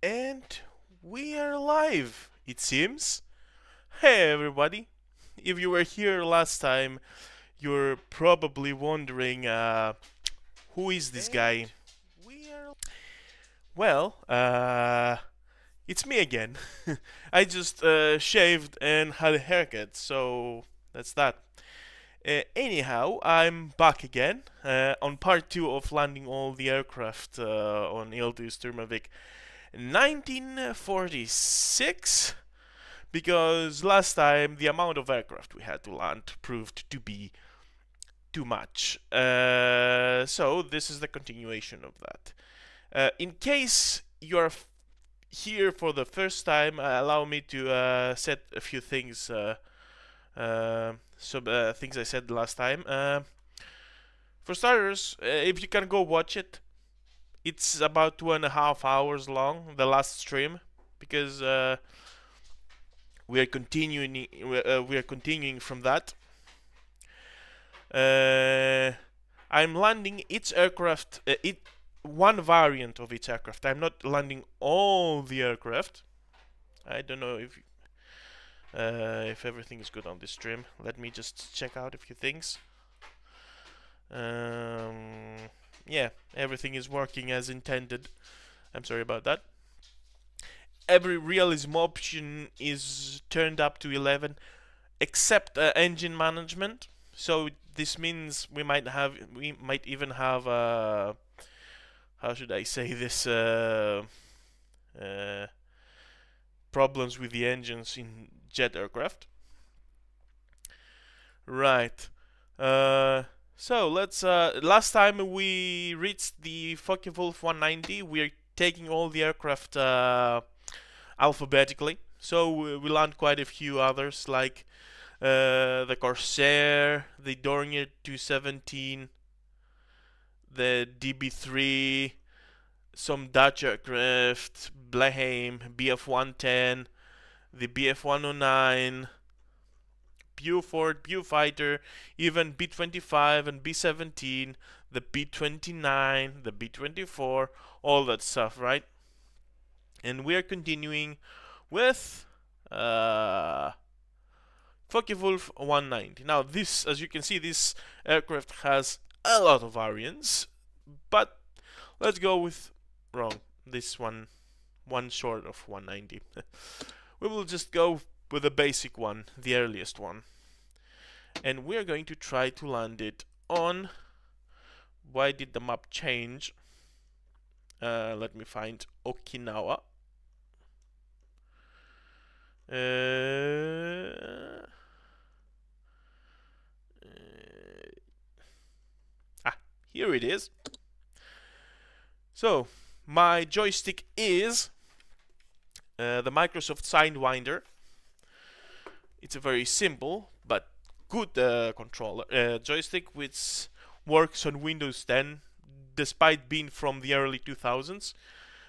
And we are live, it seems. Hey everybody! If you were here last time, you're probably wondering, who is this guy? Well, it's me again. I just shaved and had a haircut, so that's that. Anyhow, I'm back again on part 2 of landing all the aircraft on IL-2 sturmovik 1946, because last time the amount of aircraft we had to land proved to be too much. So this is the continuation of that. In case you're here for the first time, allow me to set a few things, some things I said last time. For starters, if you can go watch it, it's about 2.5 hours long, the last stream, because we are continuing from that. I'm landing each aircraft, one variant of each aircraft. I'm not landing all the aircraft. I don't know if everything is good on this stream. Let me just check out a few things. Yeah, everything is working as intended. I'm sorry about that. Every realism option is turned up to 11, except engine management. So this means we might even have how should I say this, problems with the engines in jet aircraft. Right. So let's. Last time we reached the Focke-Wulf 190, we're taking all the aircraft alphabetically. So we land quite a few others, like the Corsair, the Dornier 217, the DB3, some Dutch aircraft, Bleheim, BF-110, the BF-109, Buford, Bufighter, even B-25 and B-17, the B-29, the B-24, all that stuff, right? And we are continuing with Focke-Wulf 190. Now this, as you can see, this aircraft has a lot of variants, but let's go with this one short of 190. We will just go with the basic one, the earliest one, and we are going to try to land it on. Why did the map change? Let me find Okinawa. Here it is. So my joystick is the Microsoft Sidewinder. It's a very simple but good controller joystick, which works on Windows 10 despite being from the early 2000s.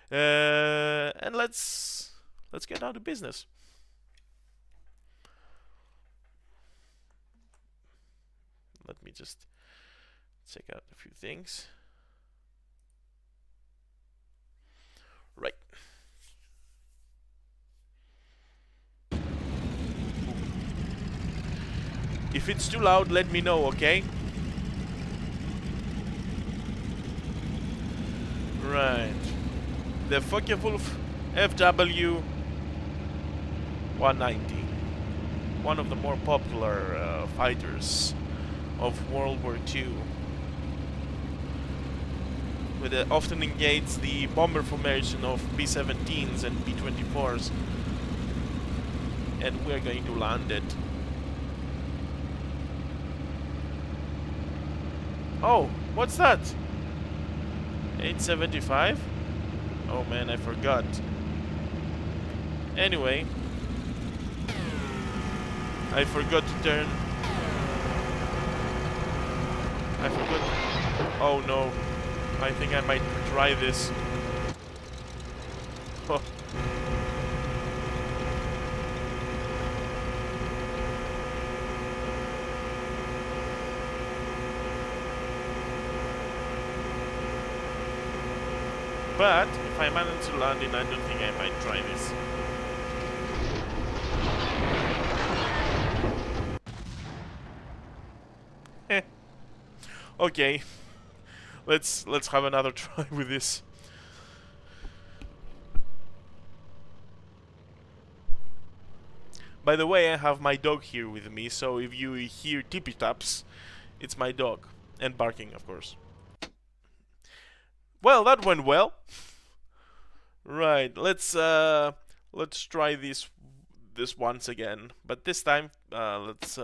And let's get down to business. Let me just check out a few things. Right. If it's too loud, let me know, okay? Right. The Focke-Wulf FW 190. One of the more popular fighters of World War II. It often engages the bomber formation of B-17s and B-24s. And we're going to land it. Oh, what's that? 875? Oh man, I forgot. Anyway, I forgot to turn. I forgot. Oh no, I think I might try this. Oh. But if if I manage to land it, I don't think I might try this. Eh. Okay. Let's have another try with this. By the way, I have my dog here with me, so if you hear tippy taps, it's my dog. And barking, of course. Well, that went well. Right, let's try this once again. But this time, let's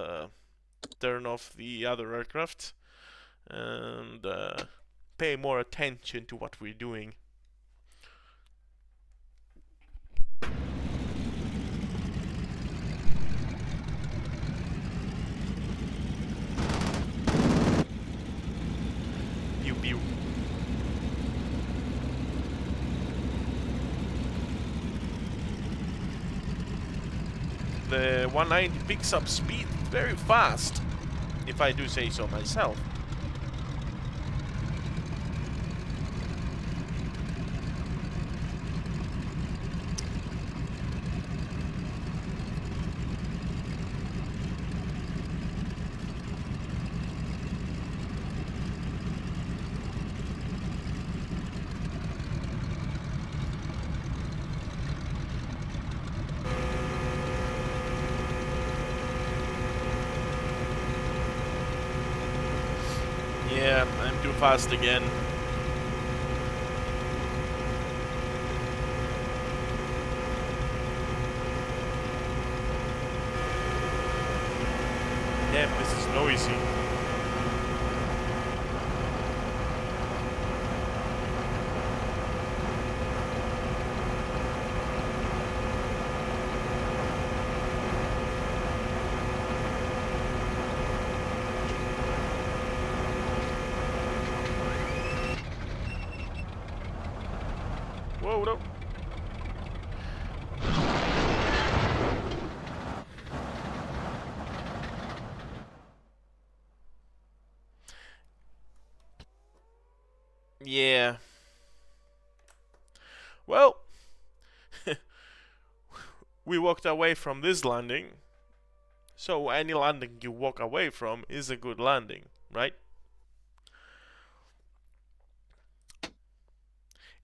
turn off the other aircraft and pay more attention to what we're doing. Pew pew. The 190 picks up speed very fast, if I do say so myself. Yeah, I'm too fast again. Damn, this is noisy. Whoa, no. Yeah. Well, we walked away from this landing. So any landing you walk away from is a good landing, right?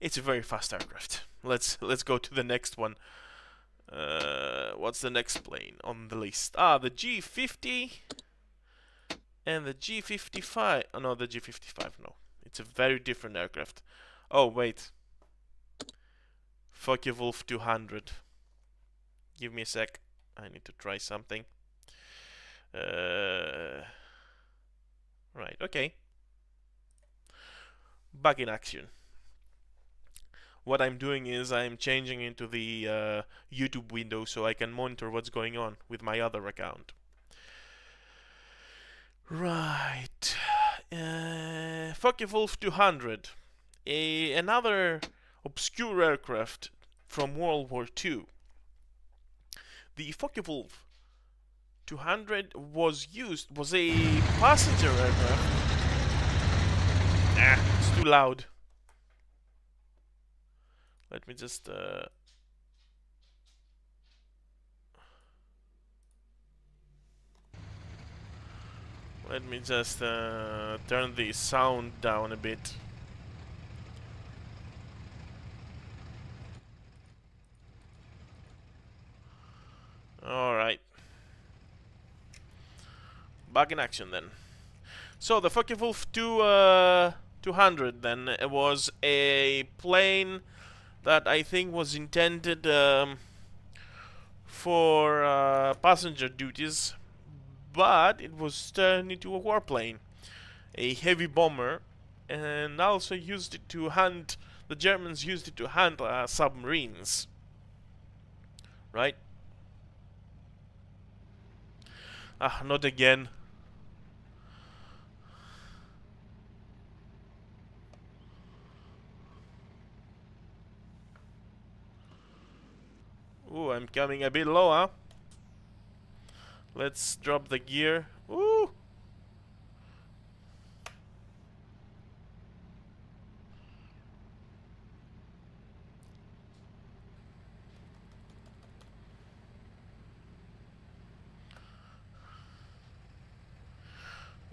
It's a very fast aircraft. Let's go to the next one. What's the next plane on the list? Ah, the G50 and the G55. Oh, no, the G55. No, it's a very different aircraft. Oh wait, Focke-Wulf 200. Give me a sec. I need to try something. Right. Okay. Back in action. What I'm doing is I'm changing into the YouTube window so I can monitor what's going on with my other account. Right. Focke-Wulf 200. Another obscure aircraft from World War II. The Focke-Wulf 200 was a passenger aircraft. It's too loud. Let me just turn the sound down a bit. Alright. Back in action then. So the Focke-Wulf 200 then was a plane that I think was intended for passenger duties, but it was turned into a warplane, a heavy bomber, and also used it to hunt. The Germans used it to hunt submarines, right? Ah, not again. Ooh, I'm coming a bit low, huh? Let's drop the gear. Ooh!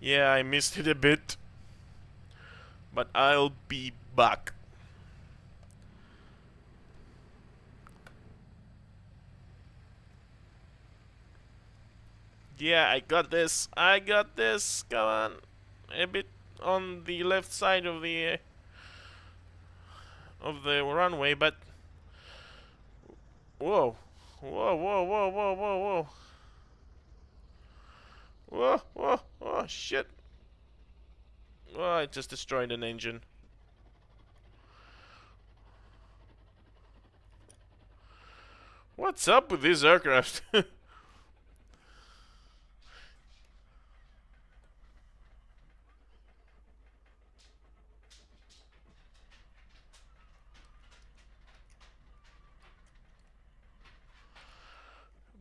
Yeah, I missed it a bit, but I'll be back. Yeah, I got this. I got this. Come on. A bit on the left side of the runway, but whoa. Whoa, whoa, whoa, whoa, whoa, whoa. Whoa, whoa, whoa, shit. Oh, I just destroyed an engine. What's up with this aircraft?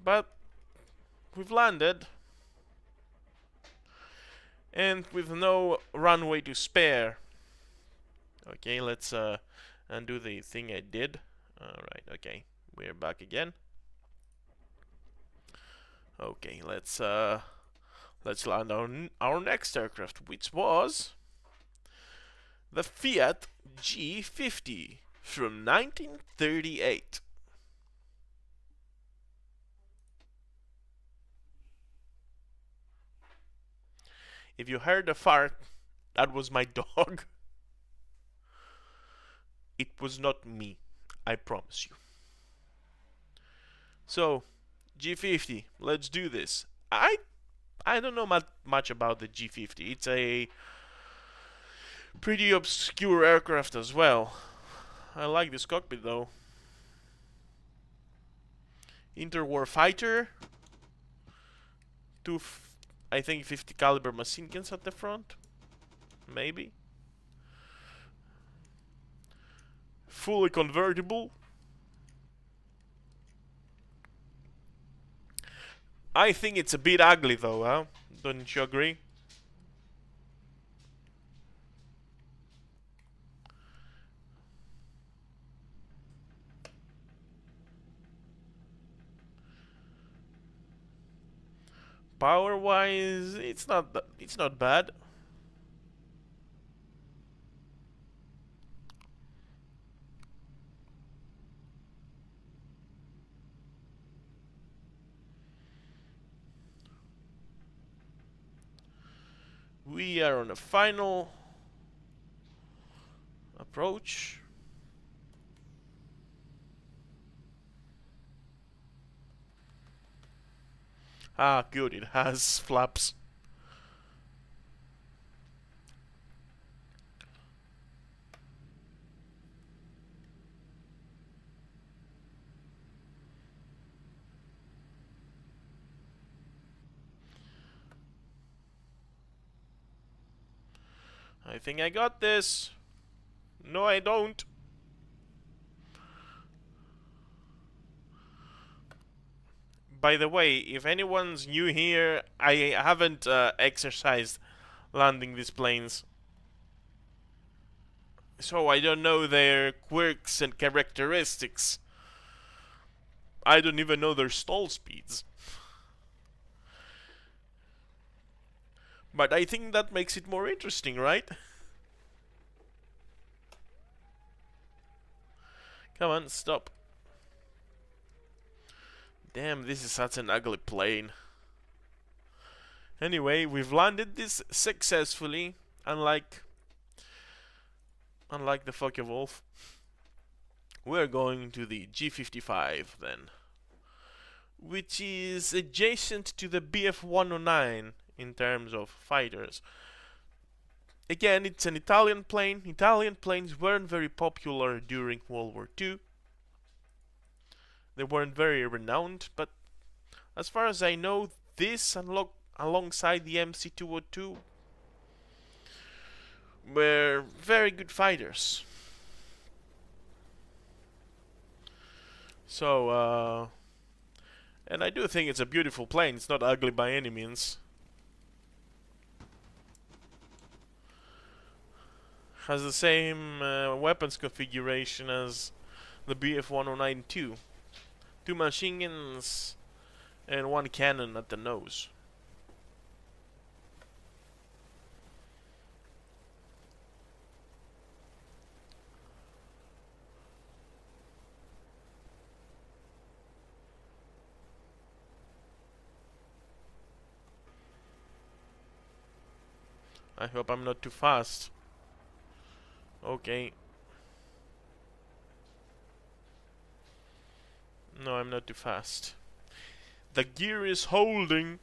But we've landed. And with no runway to spare. Okay, let's undo the thing I did. Alright, okay. We're back again. Okay, let's land on our next aircraft, which was the Fiat G50 from 1938. If you heard a fart, that was my dog. It was not me, I promise you. So, G50, let's do this. I don't know much about the G50. It's a pretty obscure aircraft as well. I like this cockpit though. Interwar fighter. Two, I think 50 caliber machine guns at the front. Maybe. Fully convertible. I think it's a bit ugly though, huh? Don't you agree? Power-wise, it's not bad. We are on a final approach. Ah, good, it has flaps. I think I got this. No, I don't. By the way, if anyone's new here, I haven't exercised landing these planes. So I don't know their quirks and characteristics. I don't even know their stall speeds. But I think that makes it more interesting, right? Come on, stop. Damn, this is such an ugly plane. Anyway, we've landed this successfully, unlike the Focke-Wulf. We're going to the G55 then, which is adjacent to the Bf-109 in terms of fighters. Again, it's an Italian plane. Italian planes weren't very popular during World War II. They weren't very renowned, but as far as I know, this alongside the MC-202 were very good fighters. So, and I do think it's a beautiful plane. It's not ugly by any means. Has the same weapons configuration as the Bf-109 too. 2 machine guns and 1 cannon at the nose. I hope I'm not too fast. Okay. No, I'm not too fast. The gear is holding.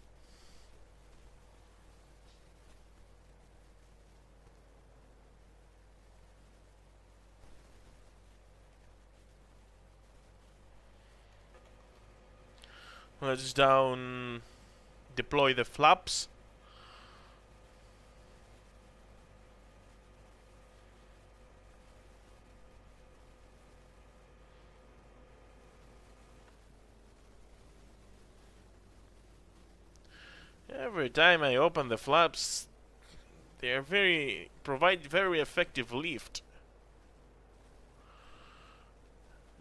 Let's deploy the flaps. Every time I open the flaps, they are provide very effective lift.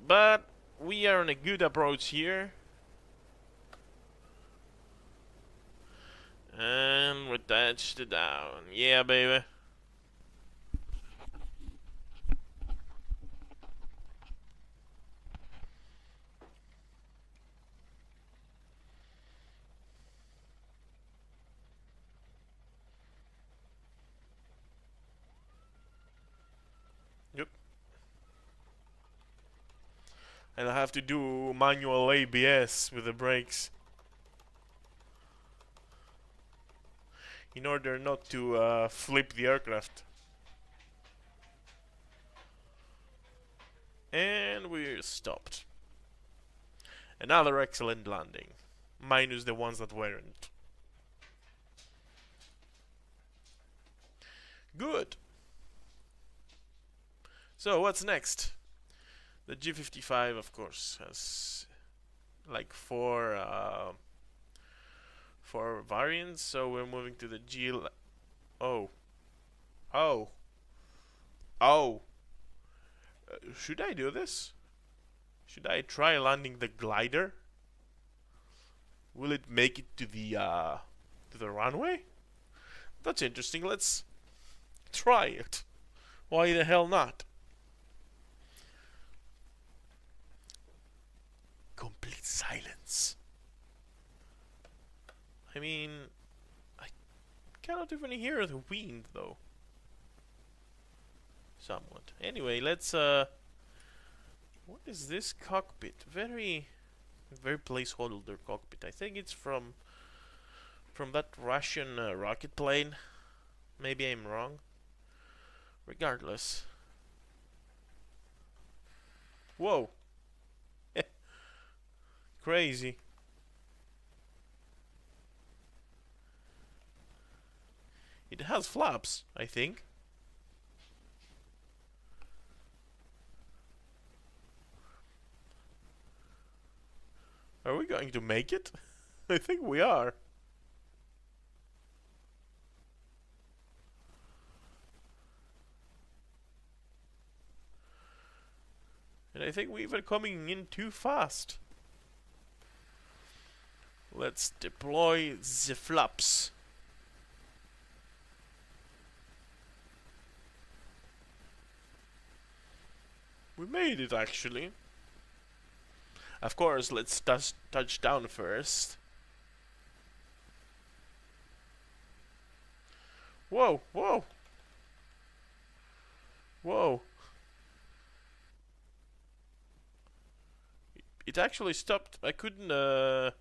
But we are on a good approach here. And we touched it down. Yeah, baby. Yep. And I have to do manual ABS with the brakes in order not to flip the aircraft. And we're stopped. Another excellent landing, minus the ones that weren't. Good. So what's next? The G55, of course, has like four variants. So we're moving to the G. Oh, oh, oh. Should I do this? Should I try landing the glider? Will it make it to the runway? That's interesting. Let's try it. Why the hell not? Complete silence. I mean, I cannot even hear the wind though. Somewhat. Anyway, let's what is this cockpit? Very placeholder cockpit. I think it's from that Russian rocket plane. Maybe I'm wrong. Regardless. Whoa. Crazy. It has flaps, I think. Are we going to make it? I think we are. And I think we were coming in too fast. Let's deploy the flaps. We made it actually. Of course, let's touch down first. Whoa, whoa. Whoa. It actually stopped. I couldn't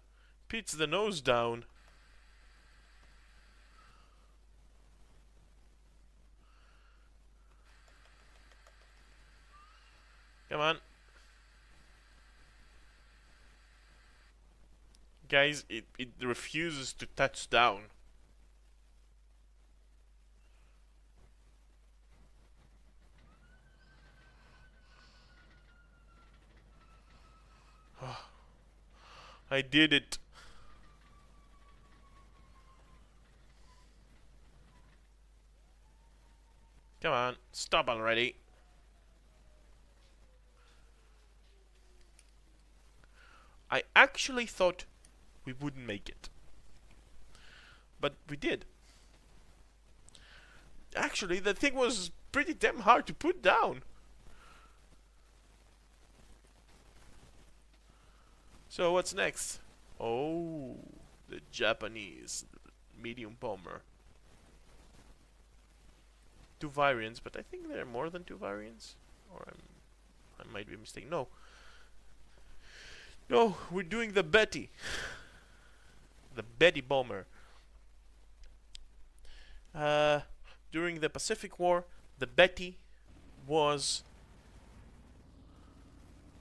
pitch the nose down. Come on. Guys, it refuses to touch down. I did it. Come on, stop already. I actually thought we wouldn't make it. But we did. Actually, the thing was pretty damn hard to put down. So what's next? Oh, the Japanese medium bomber. two variants, but I think there are more than two variants. Or I might be mistaken. No. No, we're doing the Betty. The Betty bomber. During the Pacific War, the Betty was...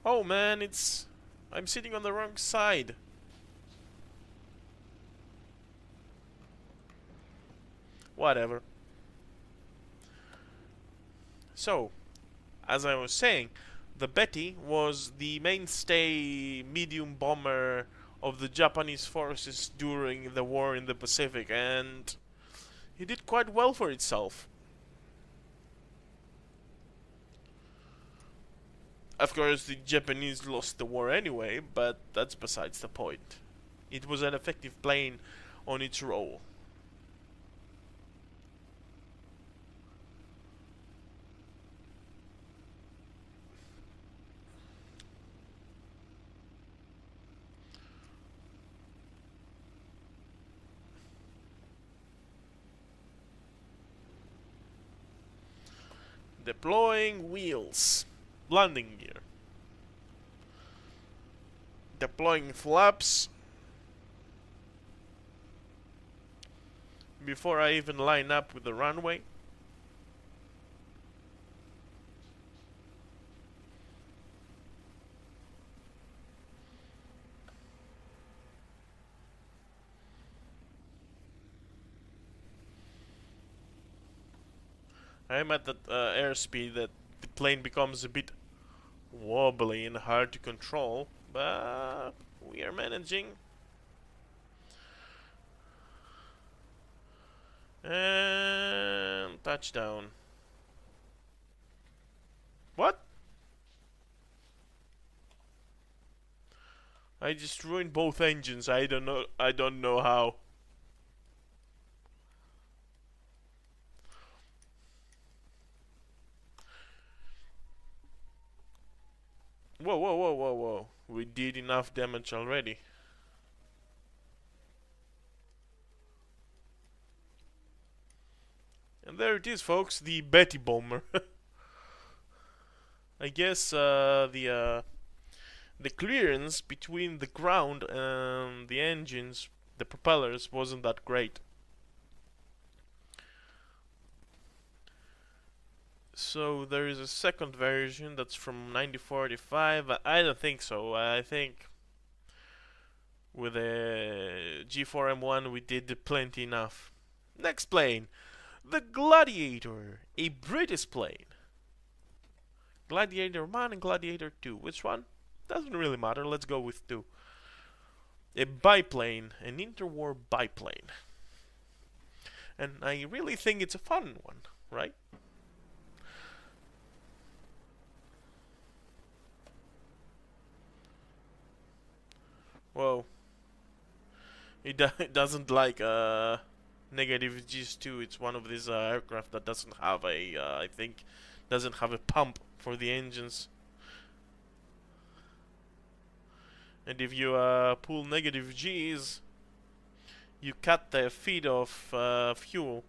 Oh man, I'm sitting on the wrong side. Whatever. So, as I was saying, the Betty was the mainstay medium bomber of the Japanese forces during the war in the Pacific, and it did quite well for itself. Of course, the Japanese lost the war anyway, but that's besides the point. It was an effective plane on its role. Deploying wheels. Landing gear. Deploying flaps. Before I even line up with the runway. I'm at that airspeed that the plane becomes a bit wobbly and hard to control, but we are managing. And touchdown. What? I just ruined both engines. I don't know how. Whoa, whoa, whoa, whoa, whoa. We did enough damage already. And there it is, folks, the Betty bomber. I guess the clearance between the ground and the engines, the propellers, wasn't that great. So there is a second version that's from 1945. I don't think so. I think with the G4M1 we did plenty enough. Next plane, the Gladiator, a British plane. Gladiator 1 and Gladiator 2. Which one? Doesn't really matter. Let's go with 2. A biplane, an interwar biplane. And I really think it's a fun one, right? Whoa. It doesn't like negative Gs2. It's one of these aircraft that doesn't have a, I think, doesn't have a pump for the engines. And if you pull negative Gs, you cut the feed of fuel.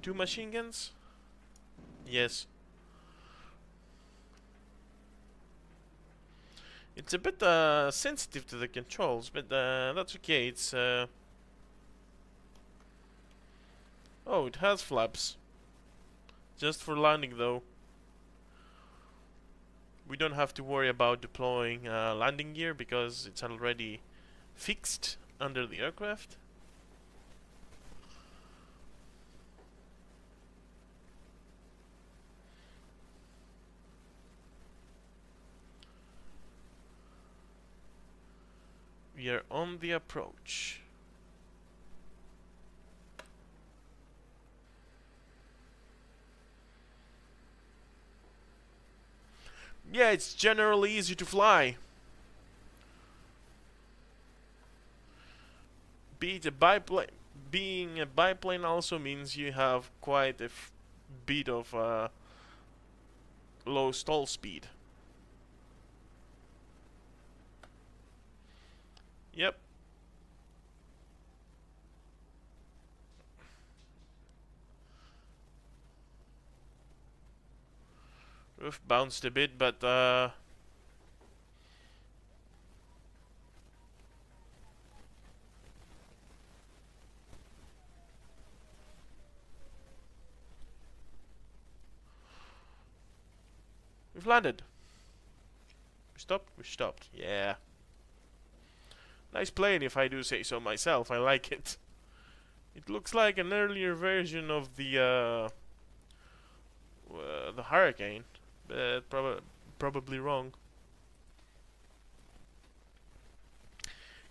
Two machine guns? Yes. It's a bit sensitive to the controls, but that's okay. It's oh, it has flaps. Just for landing, though. We don't have to worry about deploying landing gear because it's already fixed under the aircraft. We are on the approach. Yeah, it's generally easy to fly. Being a biplane also means you have quite a bit of low stall speed. Yep. Roof bounced a bit, but we've landed. We stopped? We stopped. Yeah. Nice plane, if I do say so myself. I like it. It looks like an earlier version of the Hurricane, but probably wrong.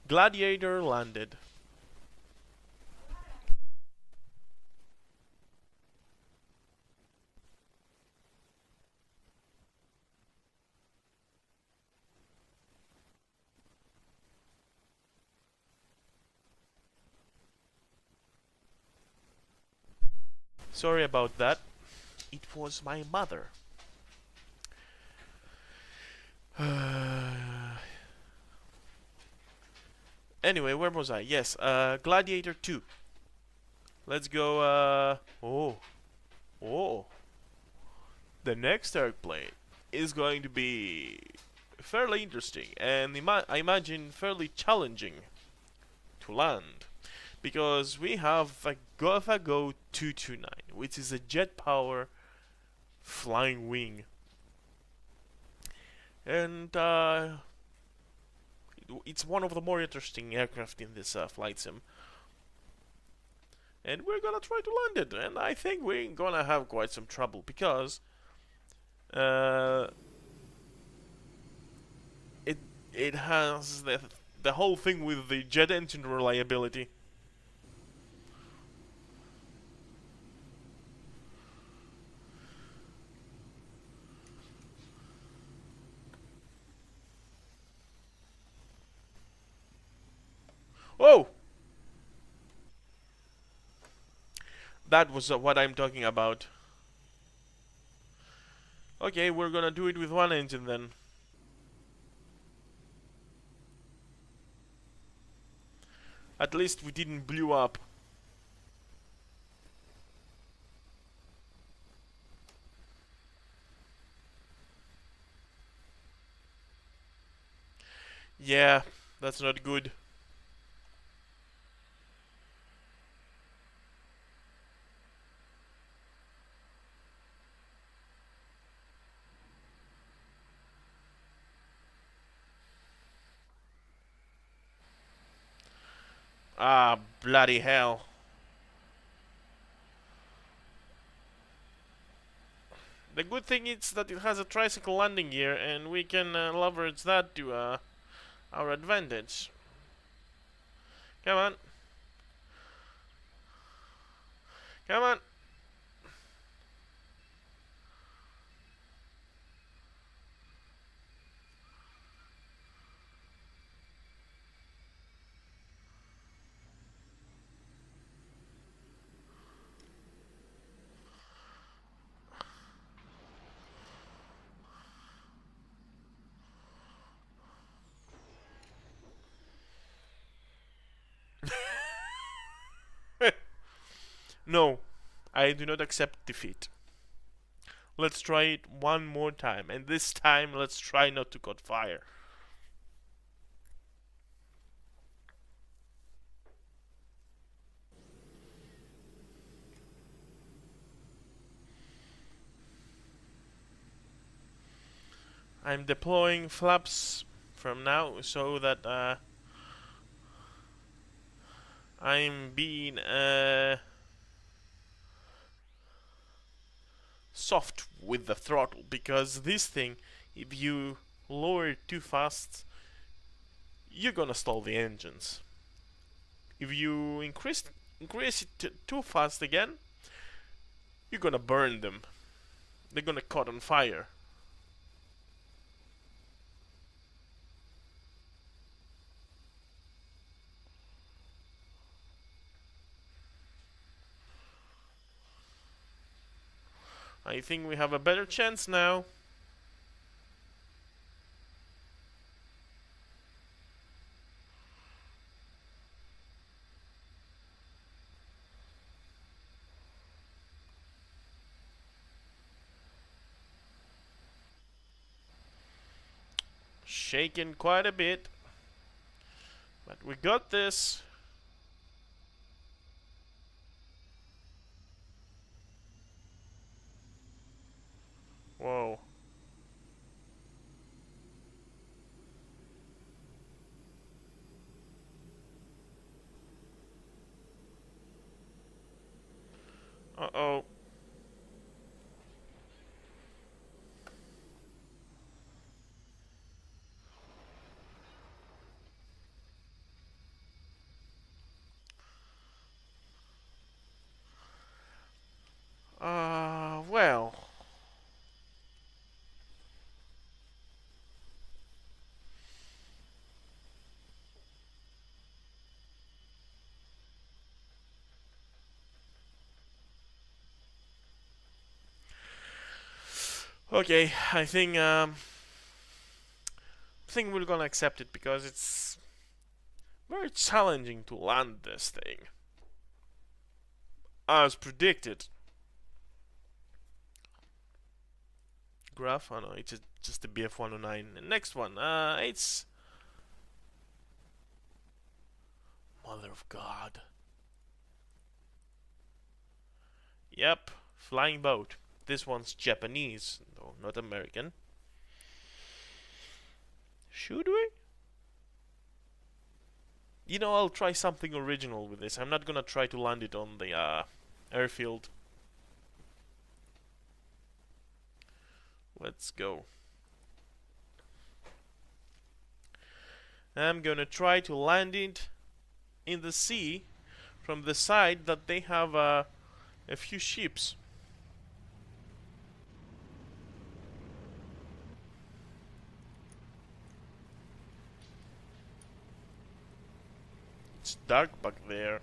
Gladiator landed. Sorry about that. It was my mother. Anyway, where was I? Yes, Gladiator 2. Let's go, oh. The next airplane is going to be fairly interesting and I imagine fairly challenging to land. Because we have a Go 229, which is a jet power flying wing. And it's one of the more interesting aircraft in this flight sim. And we're gonna try to land it, and I think we're gonna have quite some trouble because it has the whole thing with the jet engine reliability. Whoa! That was what I'm talking about. Okay, we're gonna do it with one engine then. At least we didn't blow up. Yeah, that's not good. Ah, bloody hell. The good thing is that it has a tricycle landing gear, and we can leverage that to our advantage. Come on. Come on. No, I do not accept defeat. Let's try it one more time, and this time let's try not to cut fire. I'm deploying flaps from now so that I'm being soft with the throttle, because this thing, if you lower it too fast, you're gonna stall the engines. If you increase it too fast again, you're gonna burn them. They're gonna caught on fire. I think we have a better chance now. shaking quite a bit. But we got this. Whoa. Uh-oh. Well. Okay, I think we're gonna accept it because it's very challenging to land this thing. As predicted. Graph? Oh no, it's just the BF-109. The next one, it's... Mother of God. Yep, flying boat. This one's Japanese, though not American. Should we? You know, I'll try something original with this. I'm not gonna try to land it on the airfield. Let's go. I'm gonna try to land it in the sea from the side that they have a few ships. It's dark back there.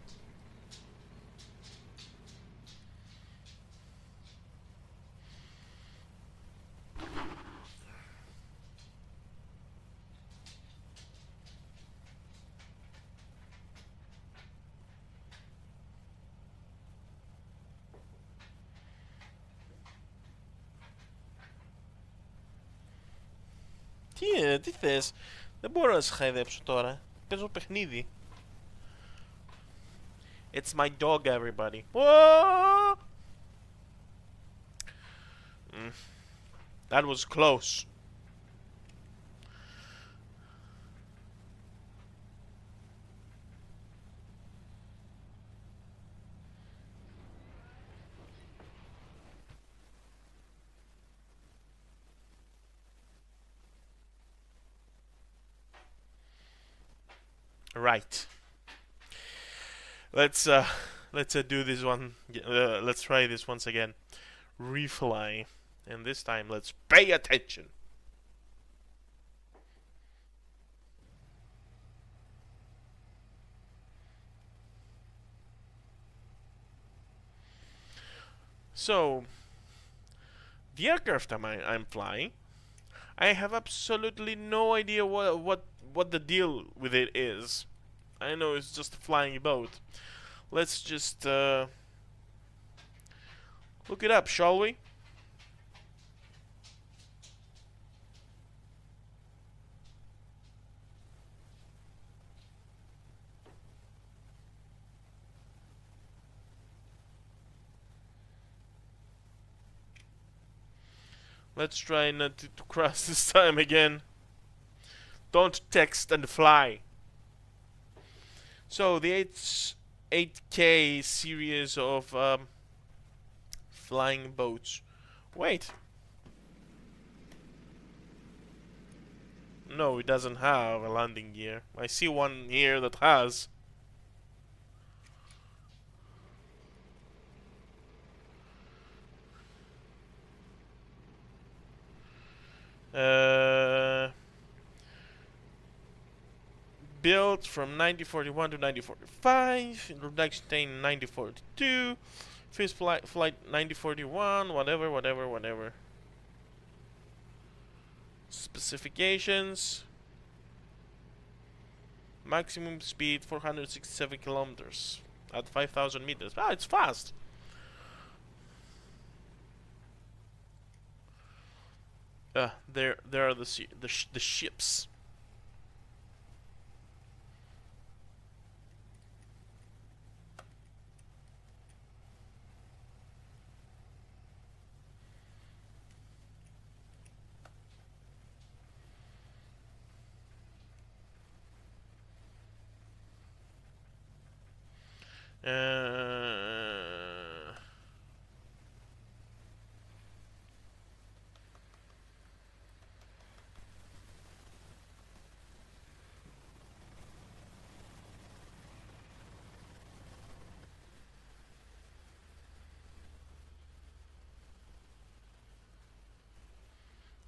Τι θες? Δεν μπορώ να σε χαϊδέψω τώρα. Παίζω παιχνίδι. It's my dog, everybody. Whoa! That was close. Right. Let's do this one. Let's try this once again. Refly, and this time let's pay attention. So, the aircraft I'm flying, I have absolutely no idea what the deal with it is. I know it's just a flying boat. Let's just look it up, shall we? Let's try not to cross this time again. Don't text and fly. So the 8K series of flying boats. Wait. No, it doesn't have a landing gear. I see one here that has. Built from 1941 to 1945. Introduction date 1942. First flight 1941. Whatever. Specifications. Maximum speed 467 kilometers at 5,000 meters. Ah, it's fast. There are the ships. Uh,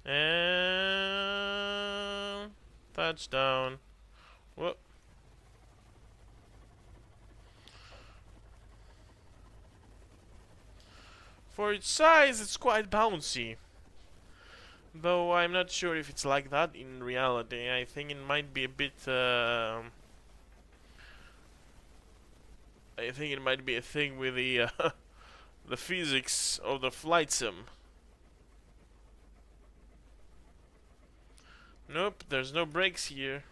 and touchdown. Whoop. For its size, it's quite bouncy. Though I'm not sure if it's like that in reality. I think it might be a bit. I think it might be a thing with the the physics of the flight sim. Nope, there's no brakes here.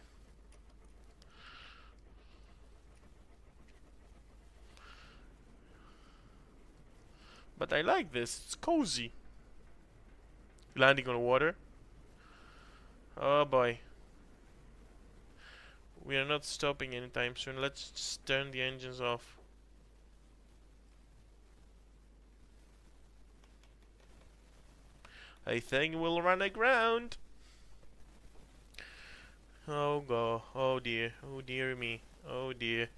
But I like this. It's cozy. Landing on water. Oh boy. We are not stopping anytime soon. Let's just turn the engines off. I think we'll run aground. Oh go. Oh dear. Oh dear me. Oh dear.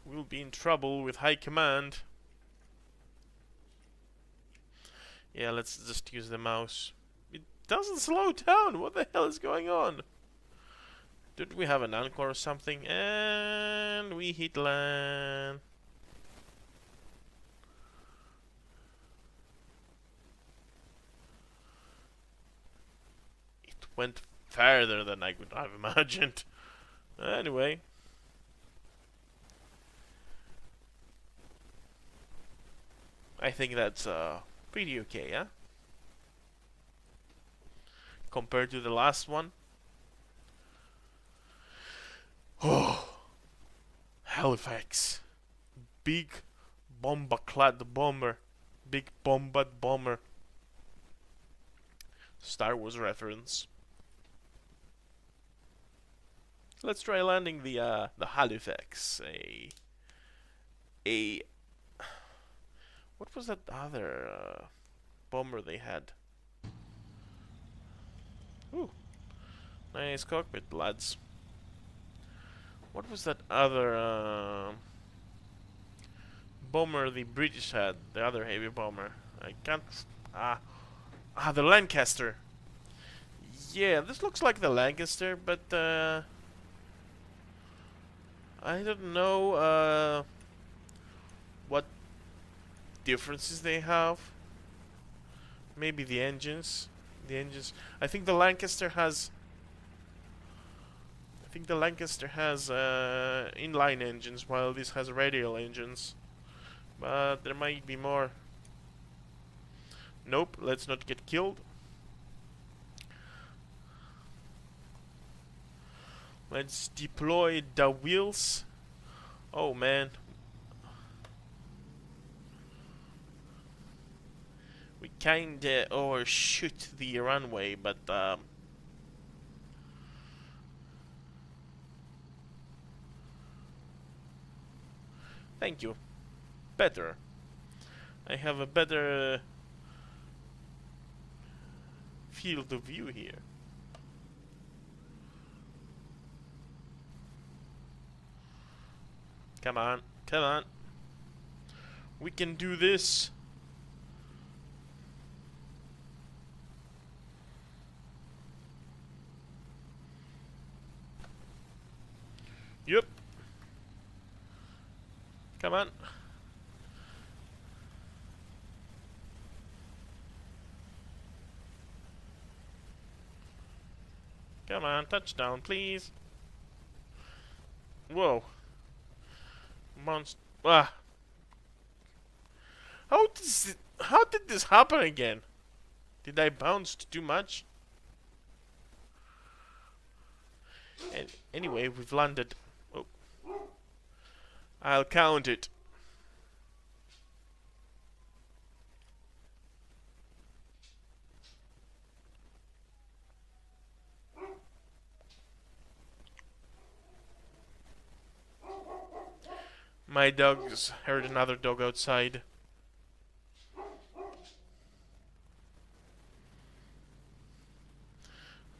We'll be in trouble with high command. Yeah, let's just use the mouse. It doesn't slow down. What the hell is going on? Did we have an anchor or something? And we hit land. It went further than I could have imagined. Anyway. I think that's pretty okay, huh? Compared to the last one. Oh, Halifax. Big bomba-clad bomber. Big bombat bomber. Star Wars reference. Let's try landing the Halifax. A what was that other bomber they had? Ooh, nice cockpit, lads. What was that other bomber the British had? The other heavy bomber. I can't. The Lancaster. Yeah, this looks like the Lancaster, but I don't know what differences they have. Maybe the engines. The engines. I think the Lancaster has. I think the Lancaster has inline engines, while this has radial engines. But there might be more. Nope. Let's not get killed. Let's deploy the wheels. Oh man. We kinda overshoot the runway, but thank you. Better. I have a better field of view here. Come on, come on. We can do this. Yep. Come on. Come on, touchdown, please. Whoa. Monster. Ah. How did this happen again? Did I bounce too much? And anyway, we've landed. Oh. I'll count it. My dogs heard another dog outside.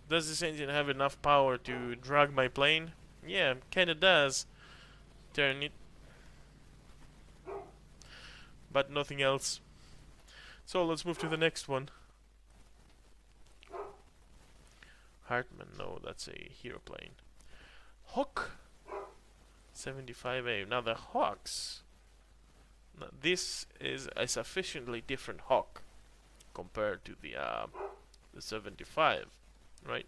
Does this engine have enough power to drag my plane? Yeah, kinda does. Turn it. But nothing else. So let's move to the next one. Hartman, no, that's a hero plane. Hawk 75A. Now the Hawks. Now this is a sufficiently different Hawk compared to the 75, right?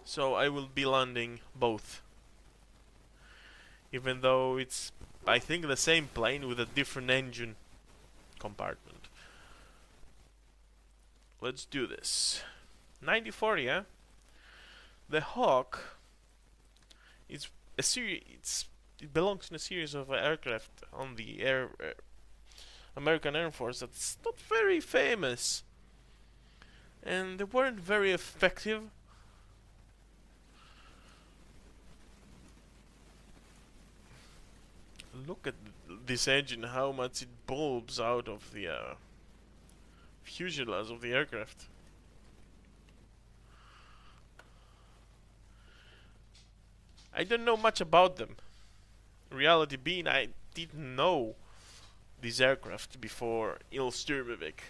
So I will be landing both. Even though it's, I think, the same plane with a different engine compartment. Let's do this. 9040, huh? The Hawk is a series. It belongs in a series of aircraft on the American Air Force that's not very famous, and they weren't very effective. Look at this engine, how much it bulbs out of the fuselage of the aircraft. I don't know much about them. Reality being, I didn't know this aircraft before sturmovik.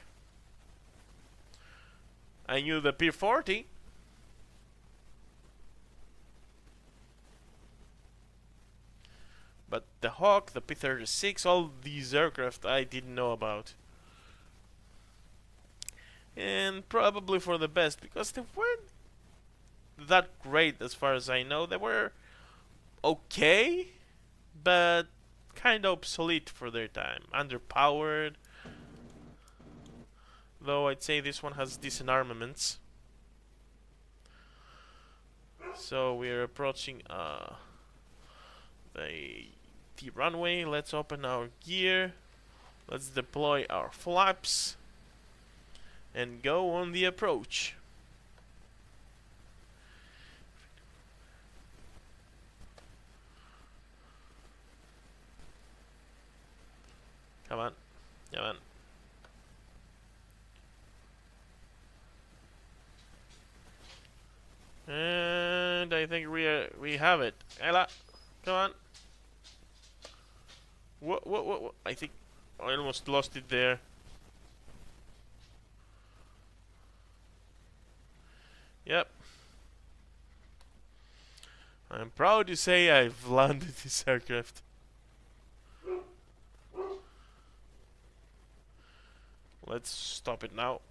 I knew the P-40. But the Hawk, the P-36, all these aircraft I didn't know about. And probably for the best, because they weren't that great as far as I know. They were okay, but kind of obsolete for their time. Underpowered. Though I'd say this one has decent armaments. So we're approaching the runway. Let's open our gear. Let's deploy our flaps and go on the approach. Come on, come on. And I think we have it. Ella, come on. What? I think I almost lost it there. Yep. I'm proud to say I've landed this aircraft. Let's stop it now.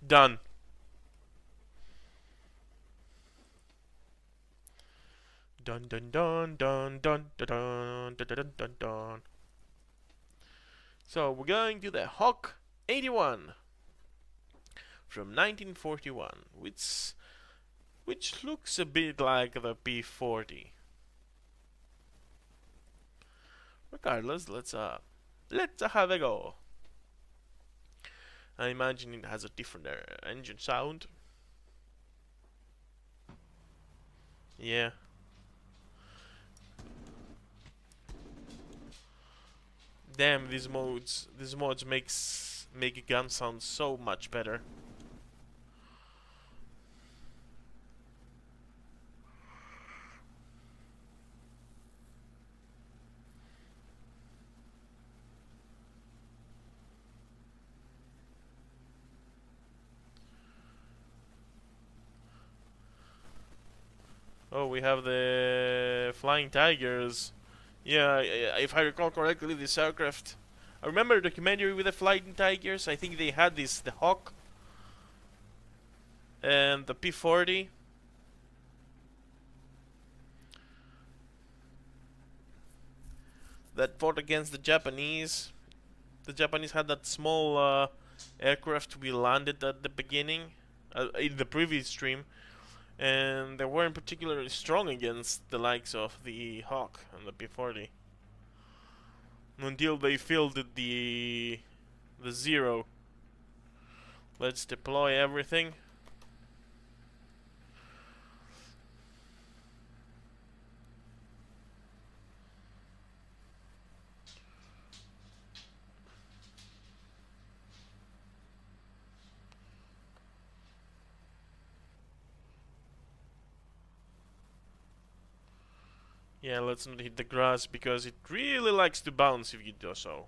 Done. Dun dun dun dun dun dun dun dun dun dun dun. So we're going to the Hawk 81 from 1941, which looks a bit like the P-40. Regardless, let's have a go. I imagine it has a different engine sound. Yeah. Damn, these mods make a gun sound so much better. Oh, we have the Flying Tigers. Yeah, if I recall correctly, this aircraft. I remember a documentary with the Flying Tigers. I think they had the Hawk and the P-40. That fought against the Japanese. The Japanese had that small aircraft we landed at the beginning, in the previous stream. And they weren't particularly strong against the likes of the Hawk and the P-40 until they fielded the Zero. Let's deploy everything. Yeah, let's not hit the grass because it really likes to bounce if you do so.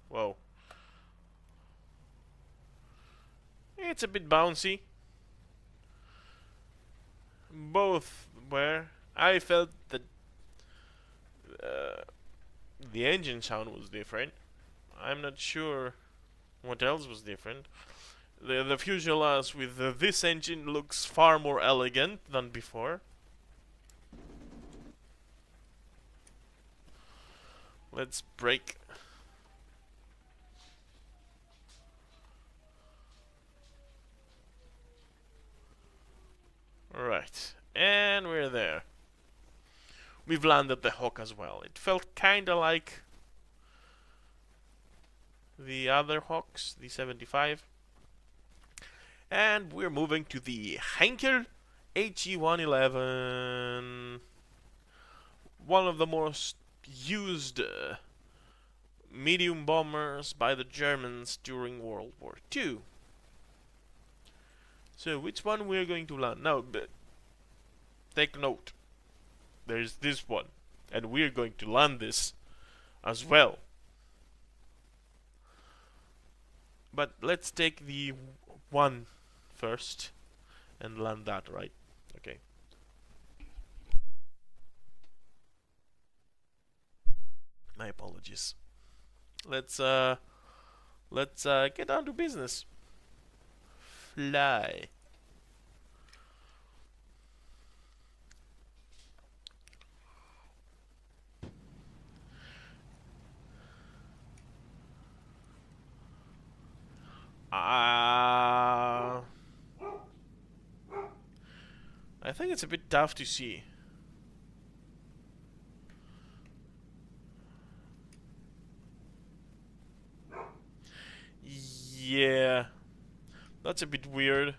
Whoa. It's a bit bouncy. Both were. I felt that the engine sound was different. I'm not sure what else was different. The fuselage with this engine looks far more elegant than before. Let's brake. Right, and we're there. We've landed the Hawk as well. It felt kinda like the other Hawks, the 75. And we're moving to the Heinkel HE-111. One of the most used medium bombers by the Germans during World War II. So which one we're going to land? Now, take note. There's this one. And we're going to land this as well. But let's take the one first and land that, right? Okay. My apologies. Let's get down to business. Fly. I think it's a bit tough to see. Yeah, that's a bit weird.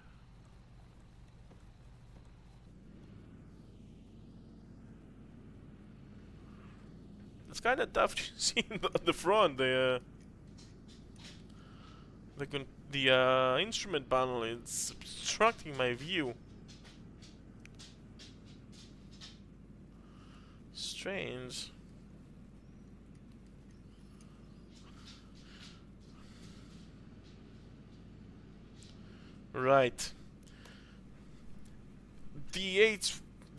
It's kind of tough to see in the front. The instrument panel is obstructing my view. Strange. Right. The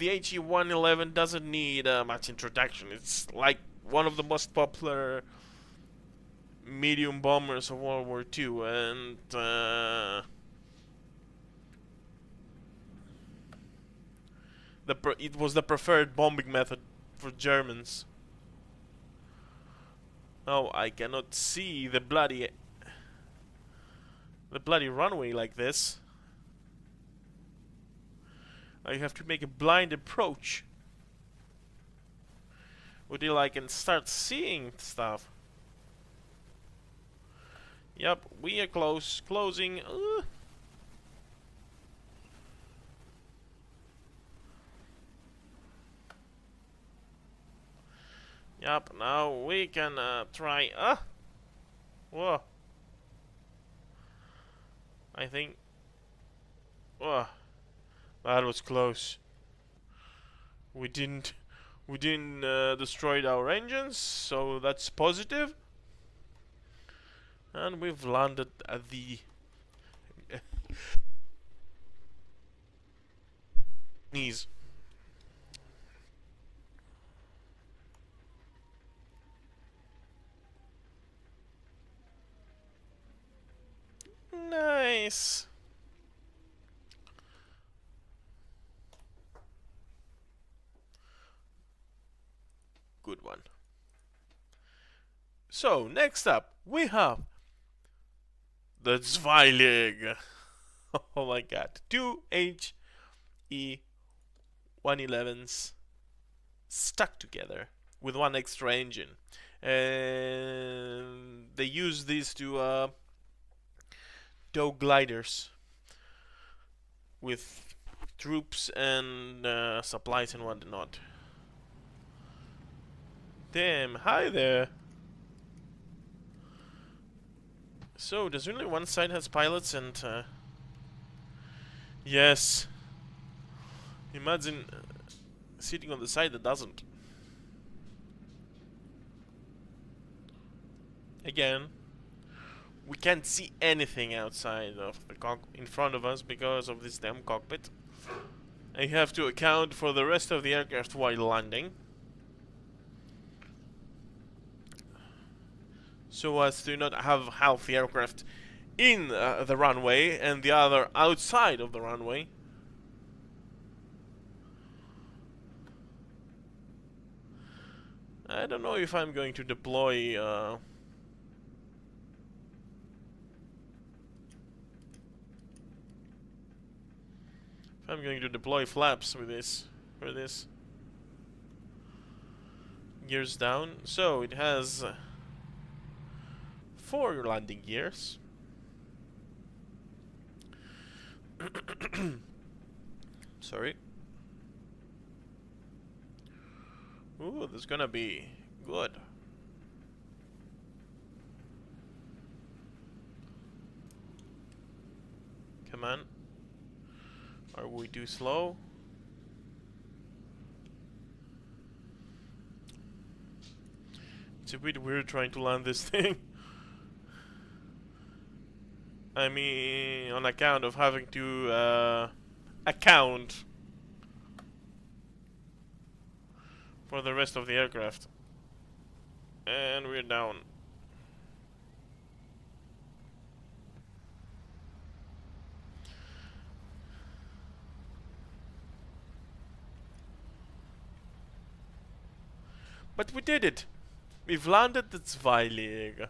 HE-111 doesn't need much introduction. It's like one of the most popular medium bombers of World War II, and it was the preferred bombing method for Germans. Now I cannot see the bloody runway like this. I have to make a blind approach until I can start seeing stuff. Yep, we are closing. Yep, now we can try. Whoa. I think. Whoa. That was close. We didn't destroy our engines, so that's positive. And we've landed at the knees. Nice. Good one. So, next up, we have the Zweilig. Oh my god. Two HE-111s stuck together with one extra engine. And they use these to tow gliders with troops and supplies and whatnot. Damn, hi there. So, does only one side has pilots and yes. Imagine sitting on the side that doesn't. Again, we can't see anything outside of the in front of us because of this damn cockpit. I have to account for the rest of the aircraft while landing, so as to not have half the aircraft in the runway and the other outside of the runway. I don't know if I'm going to deploy if I'm going to deploy flaps with this for this. Gears down. So it has 4 landing gears. Sorry. Ooh, this is gonna be good. Come on. Are we too slow? It's a bit weird trying to land this thing. I mean, on account of having to account for the rest of the aircraft. And we're down. But we did it! We've landed the WWII.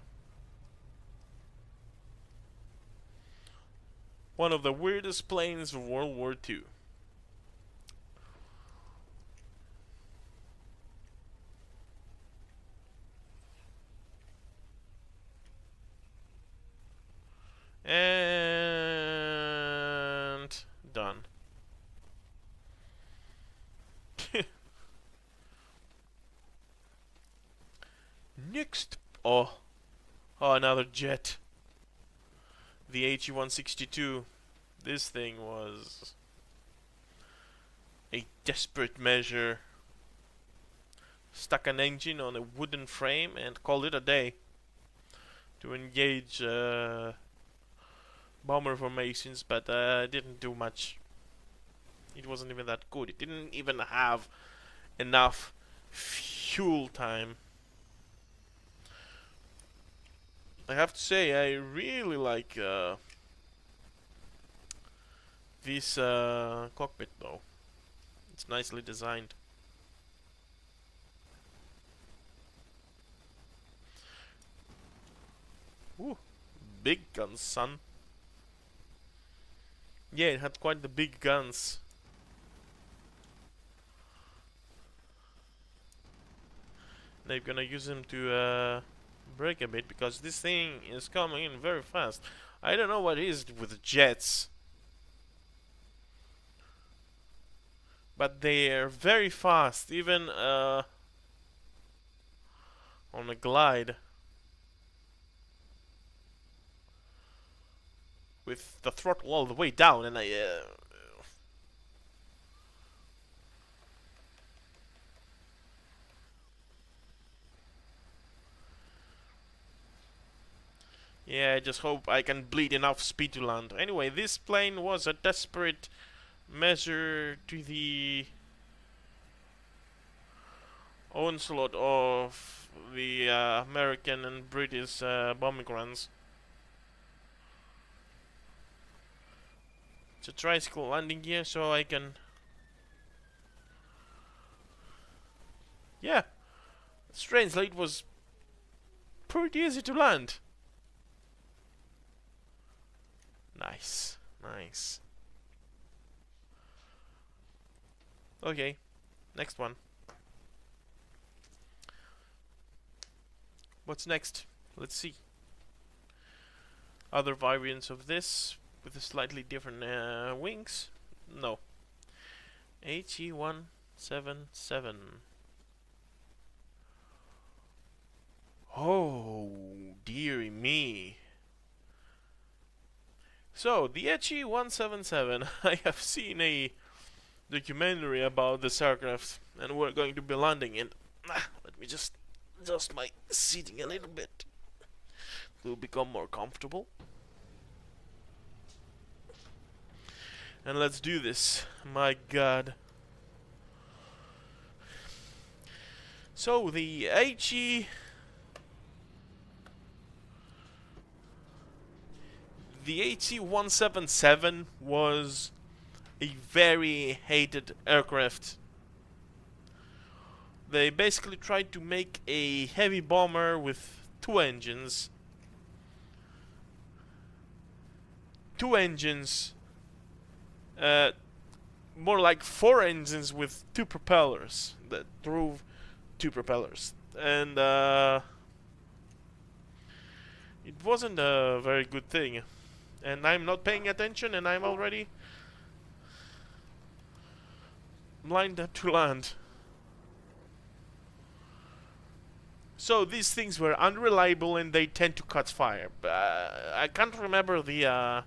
One of the weirdest planes of World War II. And done. Next, oh, another jet. The HE-162. This thing was a desperate measure. Stuck an engine on a wooden frame and called it a day to engage bomber formations, but didn't do much. It wasn't even that good. It didn't even have enough fuel time. I have to say, I really like this cockpit though. It's nicely designed. Ooh, big guns, son. Yeah, it had quite the big guns. They're gonna use them to brake a bit because this thing is coming in very fast. I don't know what it is with jets, but they are very fast, even on a glide. With the throttle all the way down, and yeah, I just hope I can bleed enough speed to land. Anyway, this plane was a desperate measure to the onslaught of the American and British bombing runs. It's a tricycle landing gear, so I can... Yeah, strangely it was pretty easy to land. Nice, nice. Okay, next one. What's next? Let's see. other variants of this with a slightly different wings? No. HE177. Oh, dearie me. So, the HE177, I have seen a documentary about this aircraft, and we're going to be landing in. Let me just adjust my seating a little bit to become more comfortable. And let's do this. My god. So, the HE177 was a very hated aircraft. They basically tried to make a heavy bomber with two engines. More like four engines with two propellers that drove two propellers. And it wasn't a very good thing. And I'm not paying attention, and I'm already lined up to land. So these things were unreliable, and they tend to cut fire. I can't remember the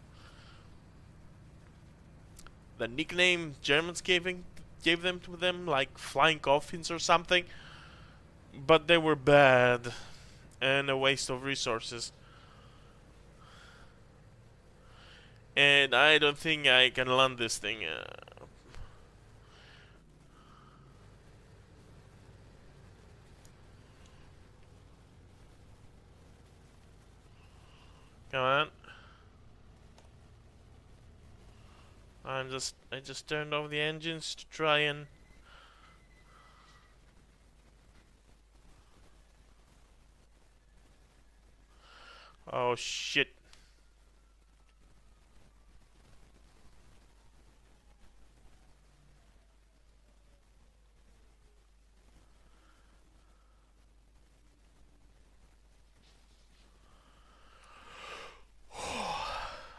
nickname Germans gave them to them, like flying coffins or something. But they were bad and a waste of resources. And I don't think I can land this thing. Come on. I just turned off the engines to try and oh shit.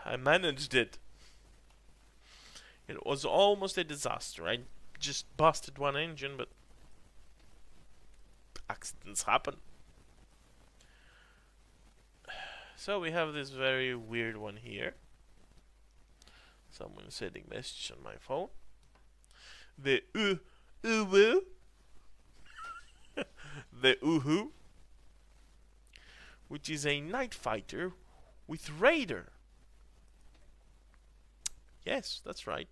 I managed it. It was almost a disaster. I just busted one engine, but accidents happen. So we have this very weird one here. Someone sending message on my phone. The uwu. The uhu, which is a night fighter with radar. Yes, that's right.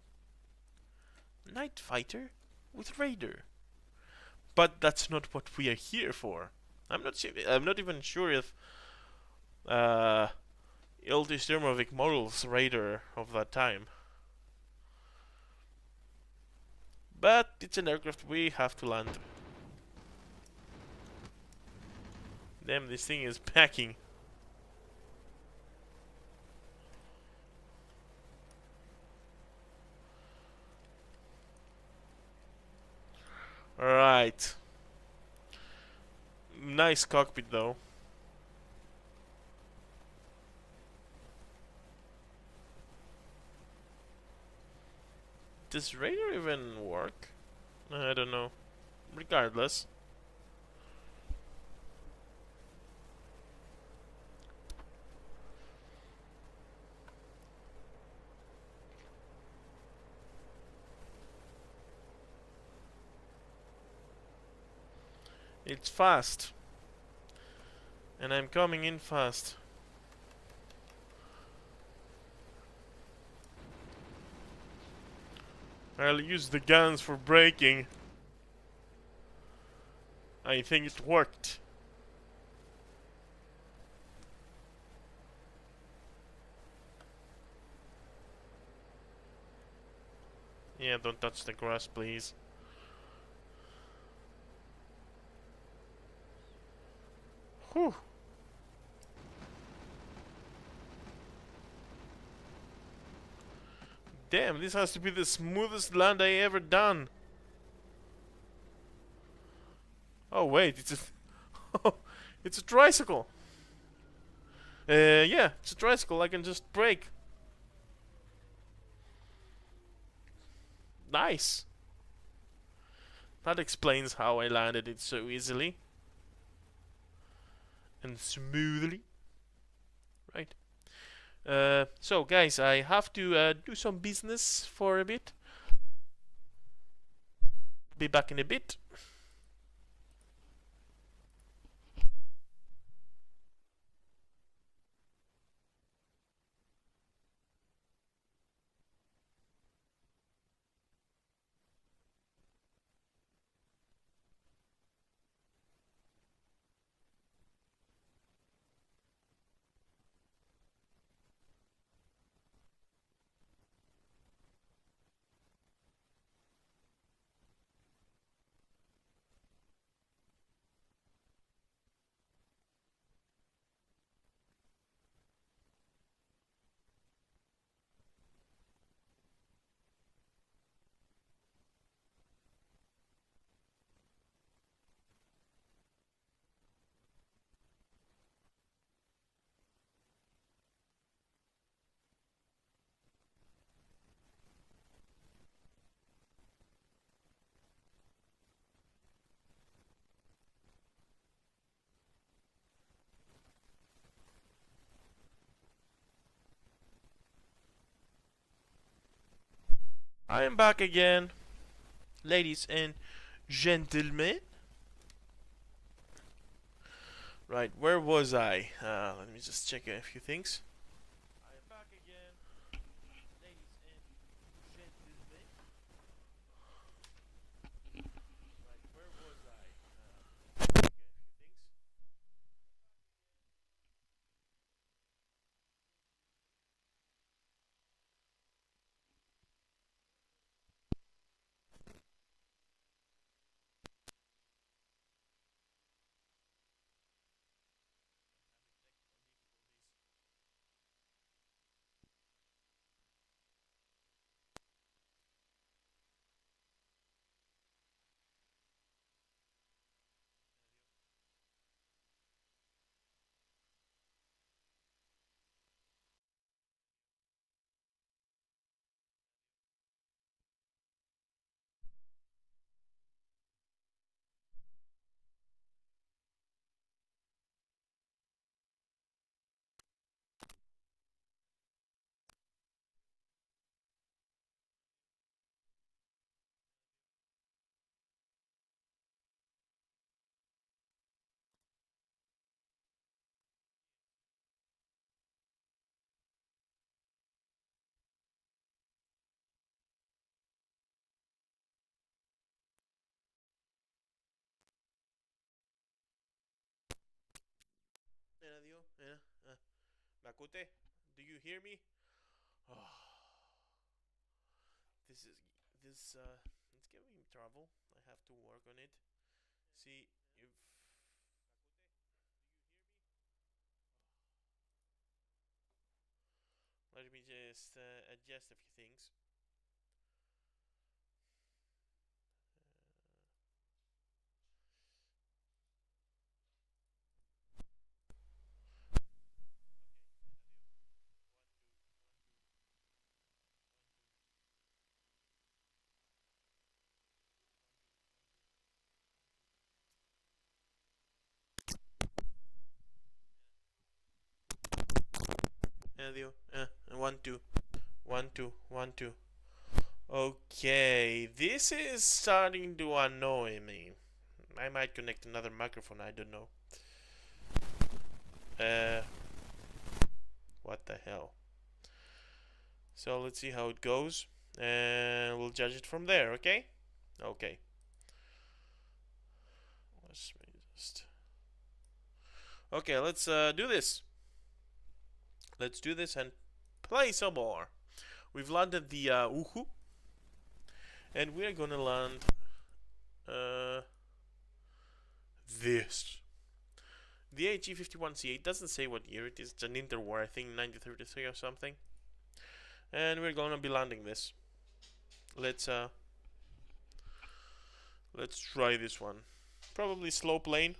Night fighter with radar. But that's not what we are here for. I'm not even sure if LT Sturmovik models radar of that time. But it's an aircraft we have to land. Damn, this thing is packing. Alright. Nice cockpit though. Does radar even work? I don't know. Regardless. It's fast. And I'm coming in fast. I'll use the guns for braking. I think it worked. Yeah, don't touch the grass, please. Whew. Damn, this has to be the smoothest land I ever done. Oh wait, it's a it's a tricycle. Yeah, it's a tricycle. I can just brake. Nice. That explains how I landed it so easily and smoothly. Right. So guys, I have to do some business for a bit. Be back in a bit. I am back again, ladies and gentlemen. Right, where was I? Let me just check a few things. I am back again, ladies and gentlemen. Right, where was I? Check a few things. Radio, Makute, do you hear me? Oh, this is this. It's giving me trouble. I have to work on it. See if. Let me just adjust a few things. Radio, 1 2 1 2 1 2. Okay, this is starting to annoy me. I might connect another microphone. I don't know. Uh, what the hell? So let's see how it goes, and we'll judge it from there. Okay? Okay. Let's just. Okay, let's do this. Let's do this and play some more. We've landed the Uhu, and we're gonna land uh, this. The HE51C8 doesn't say what year it is. It's an interwar, I think 1933 or something. And we're gonna be landing this. Let's try this one. Probably slow plane.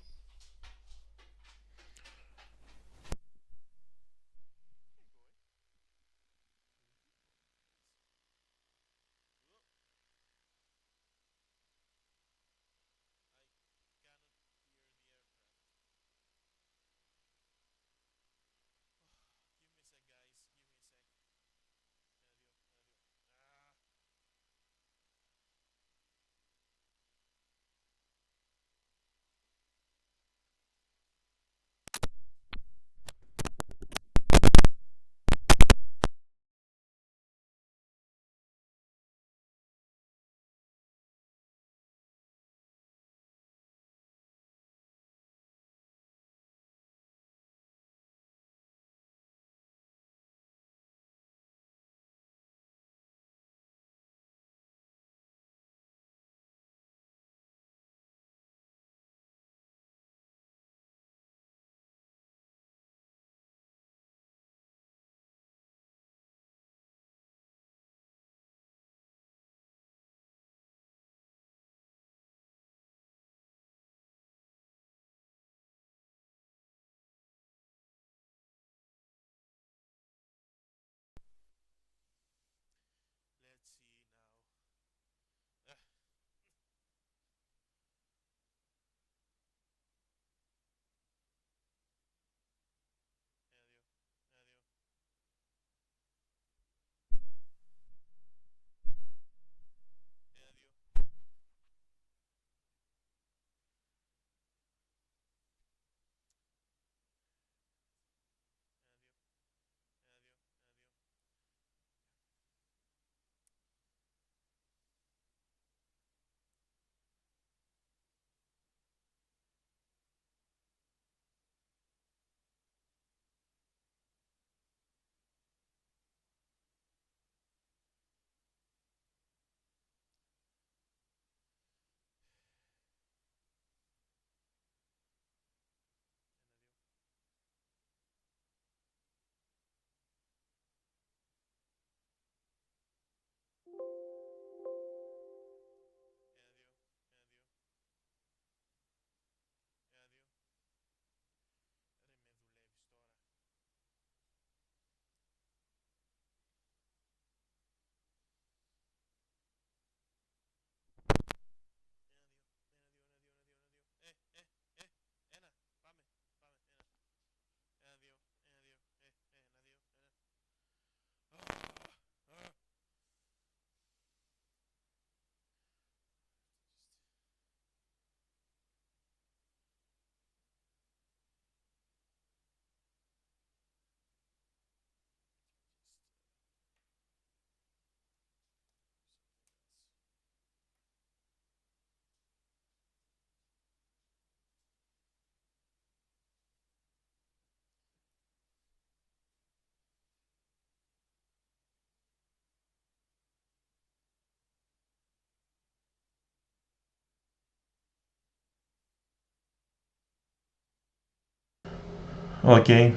Okay.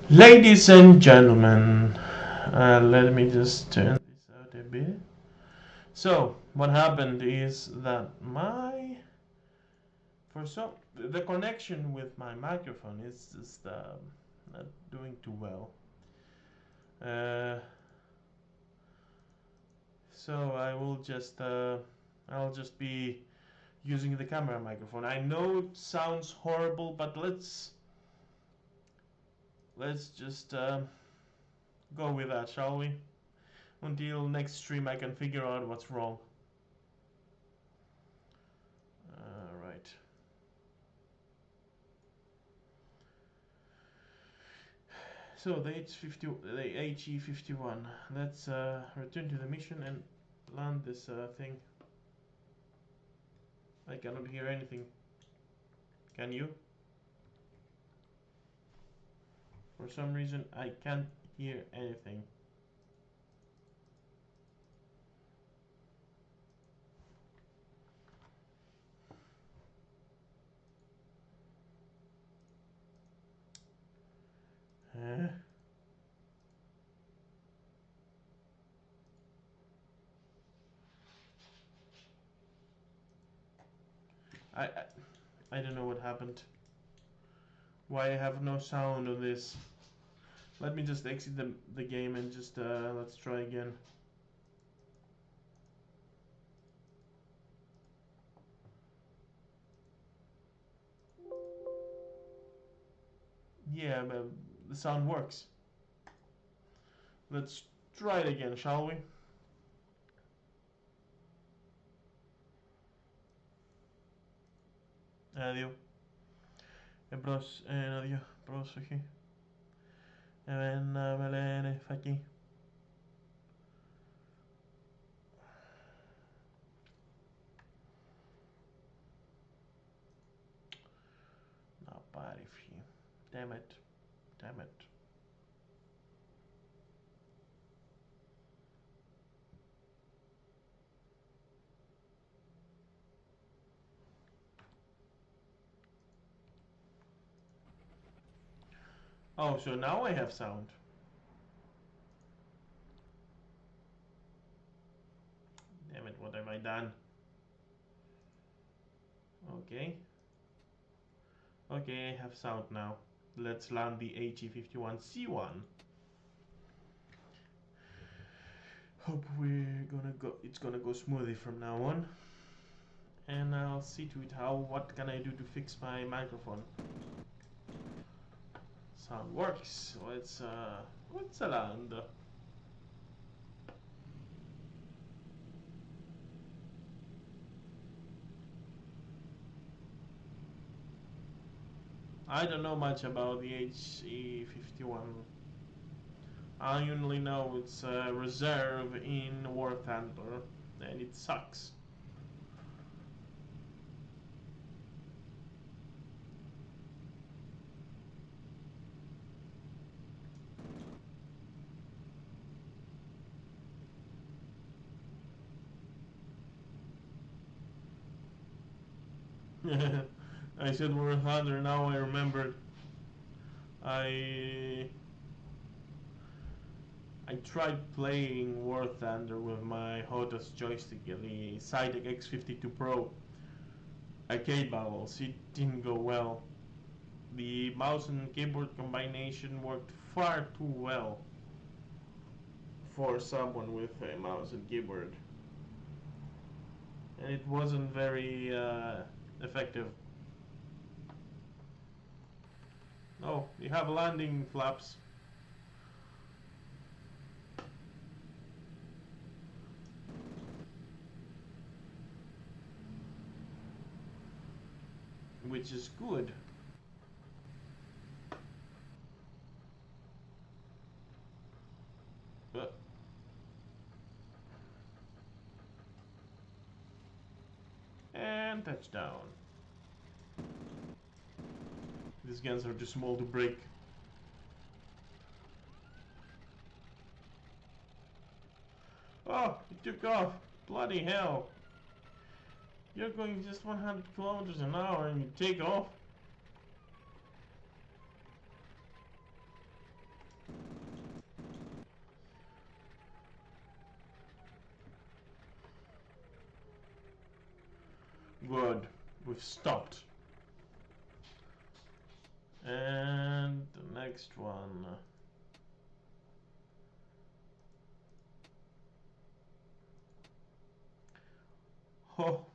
Ladies and gentlemen, let me just turn this out a bit. So, what happened is that the connection with my microphone is just not doing too well. So I'll just be using the camera microphone. I know it sounds horrible, but let's just go with that, shall we? Until next stream I can figure out what's wrong. Right. So the HE51. Let's return to the mission and land this thing. I cannot hear anything. Can you? For some reason I can't hear anything. I I don't know what happened. Why I have no sound on this. Let me just exit the game and just let's try again. Yeah, but the sound works. Let's try it again, shall we? Adiós. Adiós. Bros aqui. Velene aqui. Não, pare, filho. Damn it. Damn it. Oh, so now I have sound. Damn it, what have I done? Okay. Okay, I have sound now. Let's land the HE51C1. Hope it's gonna go smoothly from now on. And I'll see to it what can I do to fix my microphone. Sound works. Let's land. I don't know much about the HE51. I only know it's a reserve in War Thunder, and it sucks. I said War Thunder, now I remembered. I tried playing War Thunder with my Hotas joystick, the Cytec X52 Pro arcade battles. It didn't go well. The mouse and keyboard combination worked far too well for someone with a mouse and keyboard, and it wasn't very effective. Oh, you have landing flaps. Which is good. And touchdown. These guns are too small to break. Oh, it took off. Bloody hell. You're going just 100 kilometers an hour and you take off. good. We've stopped. And the next one. Oh.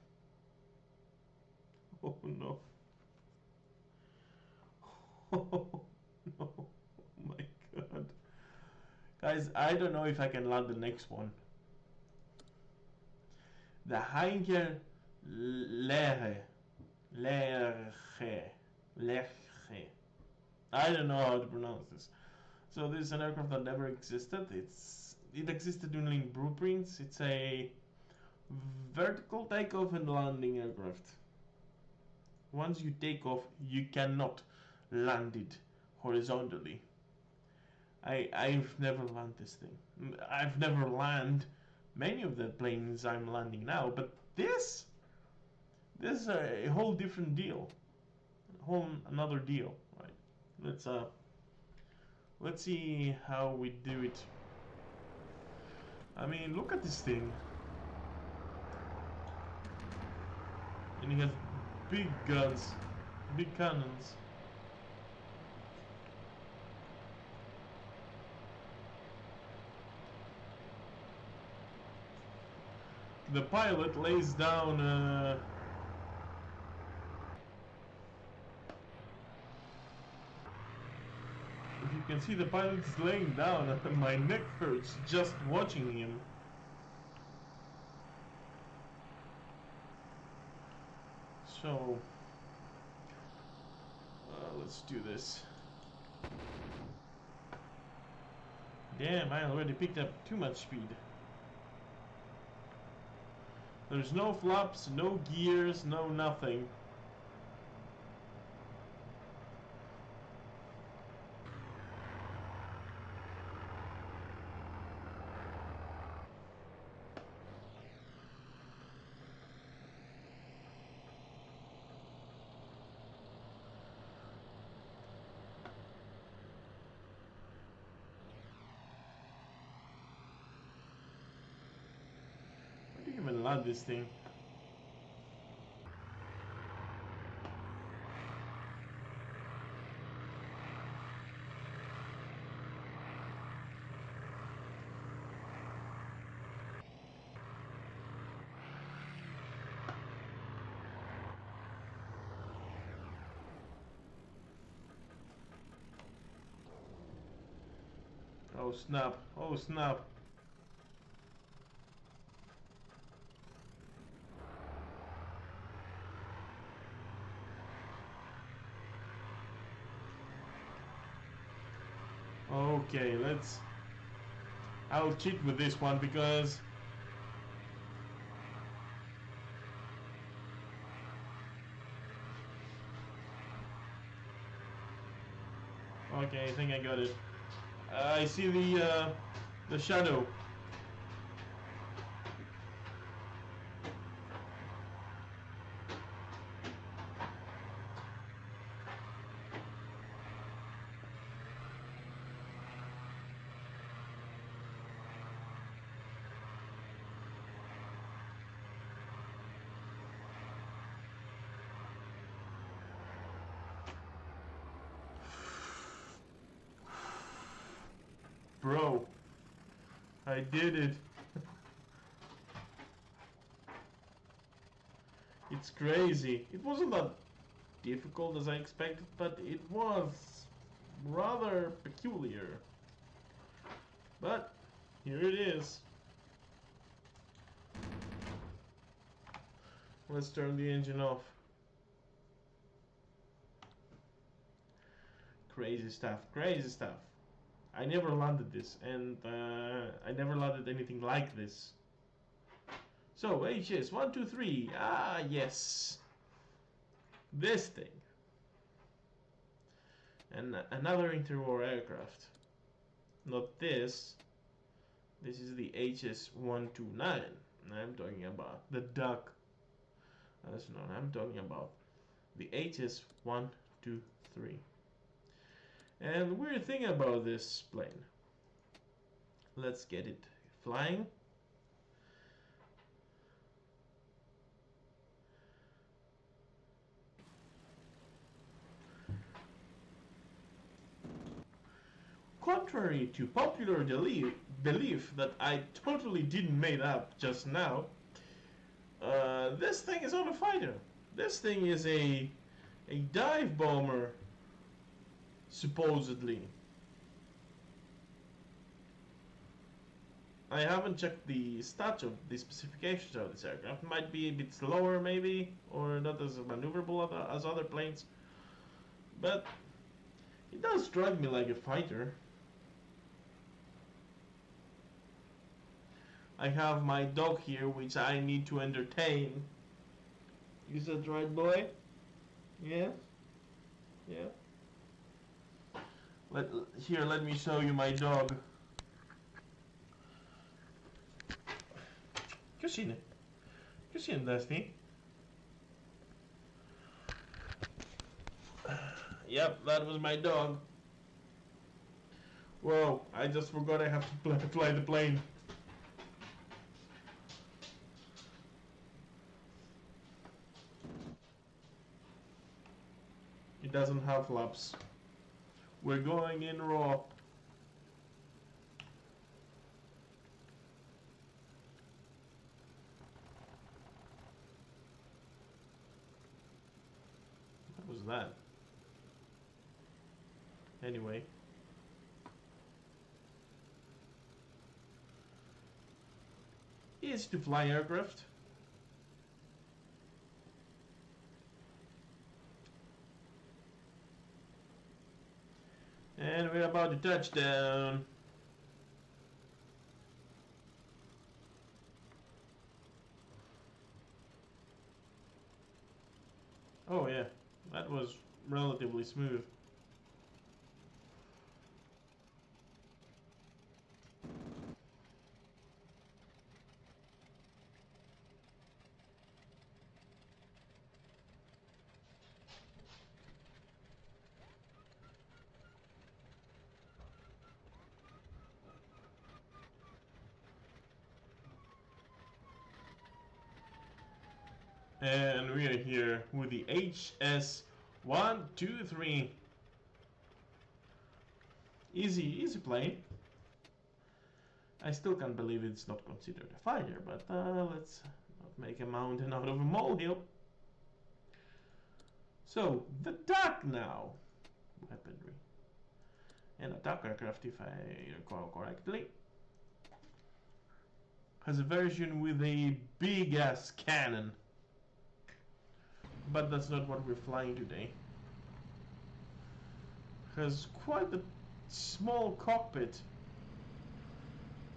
Oh no. Oh no. Oh my god. Guys, I don't know if I can land the next one. The Heinker Lerche. Lerche. Lerche. I don't know how to pronounce this. So this is an aircraft that never existed. It existed only in blueprints. It's a vertical takeoff and landing aircraft. Once you take off, you cannot land it horizontally. I've never landed this thing. I've never landed many of the planes I'm landing now, but this is a whole different deal. Another deal, right? Let's see how we do it. I mean, look at this thing. And he has big guns, big cannons. The pilot lays down if you can see, the pilot is laying down and my neck hurts just watching him. So let's do this. Damn, I already picked up too much speed. There's no flaps, no gears, no nothing. I don't even land this thing. Oh snap, oh snap. Okay, I'll cheat with this one because okay, I think I got it. I see the shadow. Bro, I did it. It's crazy. It wasn't that difficult as I expected, but it was rather peculiar. But here it is. Let's turn the engine off. Crazy stuff, crazy stuff. I never landed this, and I never landed anything like this. So, HS 1, 2, 3. Ah, yes. This thing. And another interwar aircraft. Not this. This is the HS 129. I'm talking about the duck. That's not. I'm talking about the HS 123. And the weird thing about this plane. Let's get it flying. contrary to popular belief that I totally didn't make up just now, this thing is not a fighter. This thing is a dive bomber, supposedly. I haven't checked the stats of the specifications of this aircraft. It might be a bit slower, maybe, or not as maneuverable as other planes. But it does strike me like a fighter. I have my dog here, which I need to entertain. Is that right, boy? Yes? Yeah? Let me show you my dog. Cosine. Cosine, Dusty. Yep, that was my dog. Whoa, I just forgot I have to fly the plane. It doesn't have flaps. We're going in raw. What was that? Anyway. Easy to fly aircraft. And we're about to touch down. Oh yeah, that was relatively smooth. And we are here with the HS-123. Easy plane. I still can't believe it's not considered a fighter, but let's not make a mountain out of a molehill. So, the duck now. Weaponry. An attack aircraft, if I recall correctly. Has a version with a big-ass cannon. But that's not what we're flying today. Has quite a small cockpit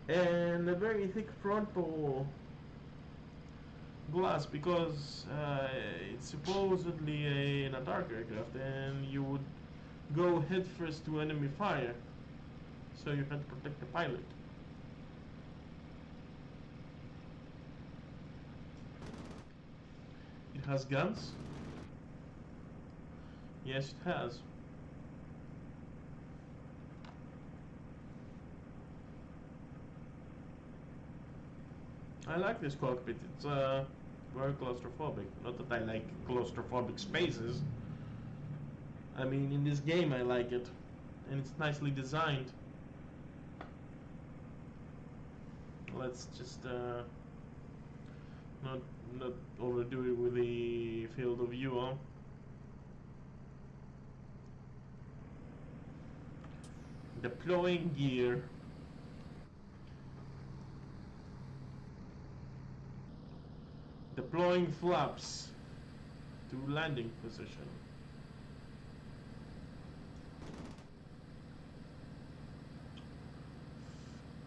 and a very thick front pole glass, because it's supposedly an attack aircraft and you would go headfirst to enemy fire, so you had to protect the pilot. It has guns. Yes, it has. I like this cockpit. It's very claustrophobic. Not that I like claustrophobic spaces. I mean, in this game I like it, and it's nicely designed. Let's just not overdo it with the field of view, huh? Deploying gear. Deploying flaps to landing position.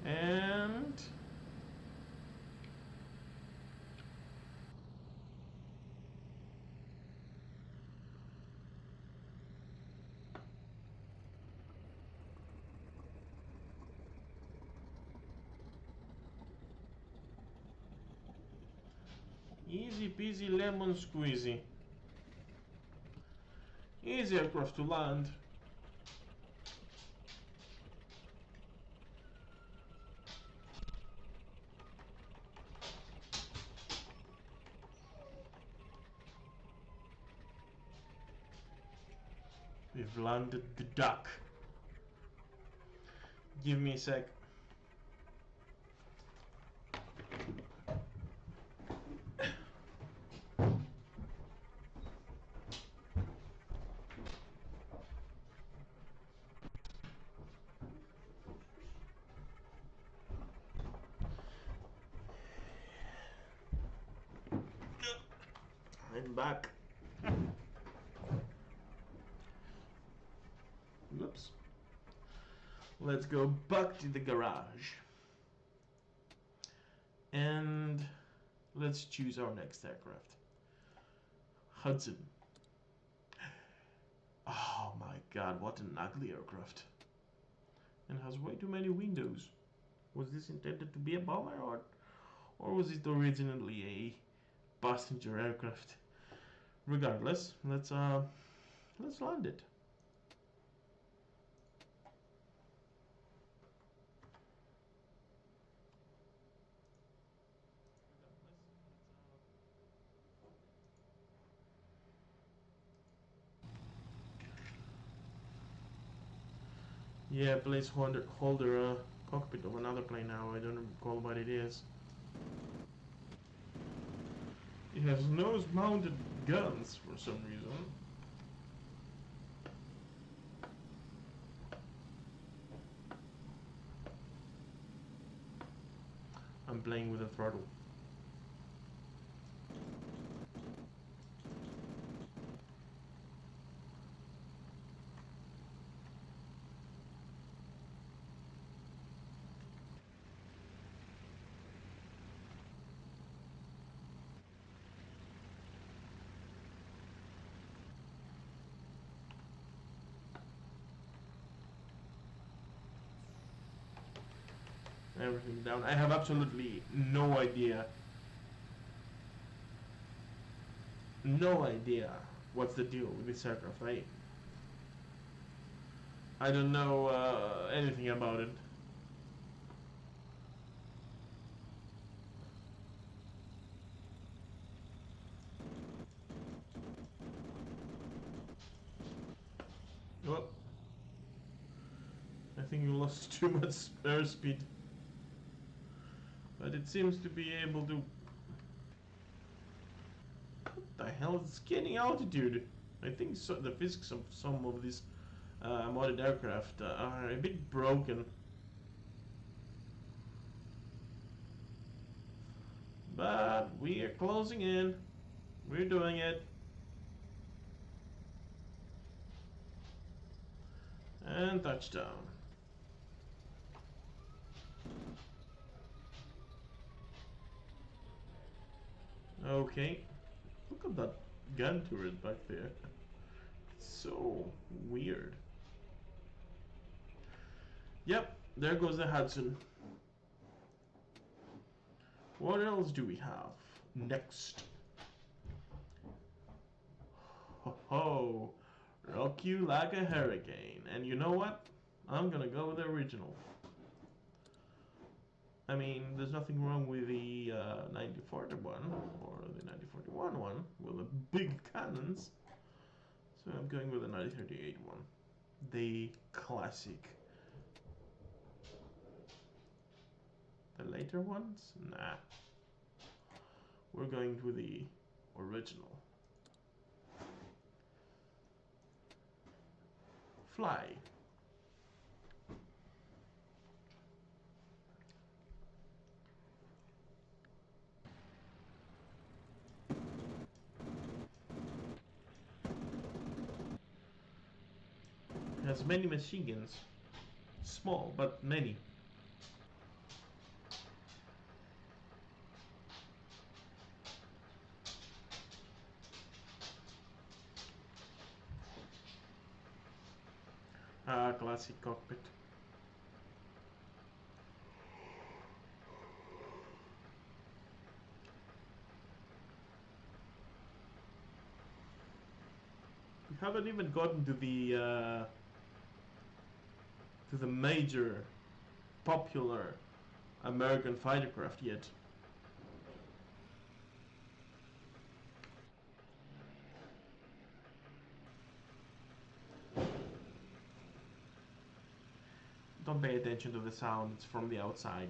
And easy peasy lemon squeezy. Easy aircraft to land. We've landed the duck. Give me a sec. I'm back. Whoops. Let's go back to the garage. And let's choose our next aircraft. Hudson. Oh my god, what an ugly aircraft. And has way too many windows. Was this intended to be a bomber, or was it originally a passenger aircraft? Regardless, let's land it. Yeah, placeholder cockpit of another plane now. I don't recall what it is. It has nose-mounted guns for some reason. I'm playing with the throttle. Everything down. I have absolutely no idea. No idea what's the deal with this aircraft. I don't know anything about it. Oh, I think you lost too much airspeed. But it seems to be able to... What the hell is gaining altitude? I think so, the physics of some of these modded aircraft are a bit broken. But we are closing in. We're doing it. And touchdown. Okay. Look at that gun turret back there. It's so weird. Yep, there goes the Hudson. What else do we have next? Ho ho! Rock you like a hurricane. And you know what? I'm gonna go with the original. I mean, there's nothing wrong with the 9041 or the 9041 one with the big cannons. So I'm going with the 9038 one. The classic. The later ones? Nah. We're going with the original. Fly. It has many machine guns. Small, but many. Ah, classic cockpit. We haven't even gotten to the major popular American fighter craft yet. Don't pay attention to the sounds from the outside.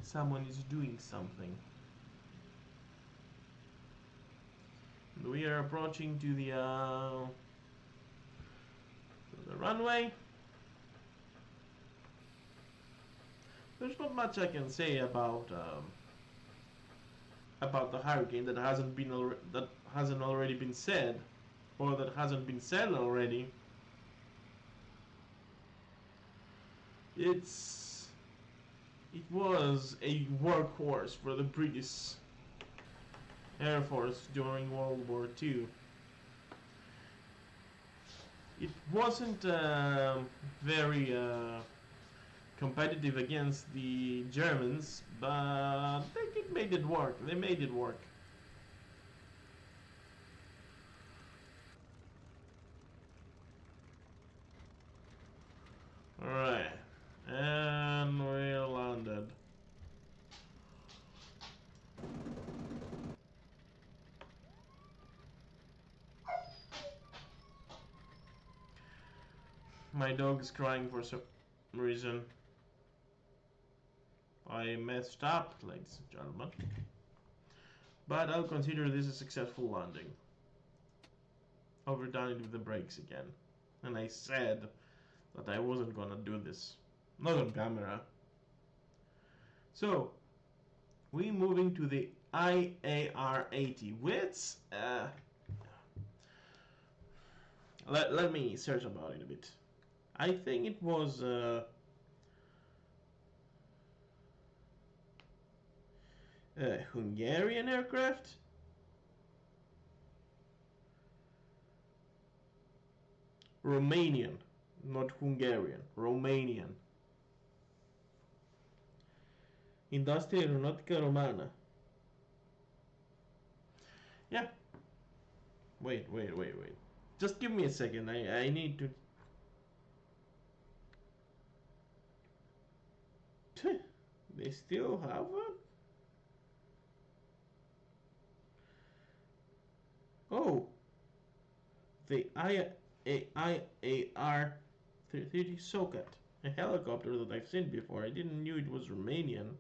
Someone is doing something. We are approaching to the runway. There's not much I can say about the hurricane that hasn't already been said, or that hasn't been said already. It was a workhorse for the British Air Force during World War II. It wasn't very competitive against the Germans, but they made it work. They made it work. Alright, and we landed. My dog is crying for some reason. I messed up, ladies and gentlemen. But I'll consider this a successful landing. Overdone it with the brakes again. And I said that I wasn't gonna do this. Not on camera. So, we moving to the IAR-80, which let me search about it a bit. I think it was Hungarian aircraft. Romanian, not Hungarian, Romanian. Industria Aeronautica Romana. Yeah. Wait. Just give me a second. I need to. They still have one? Oh. The IAR-30 Sokat. A helicopter that I've seen before. I didn't knew it was Romanian.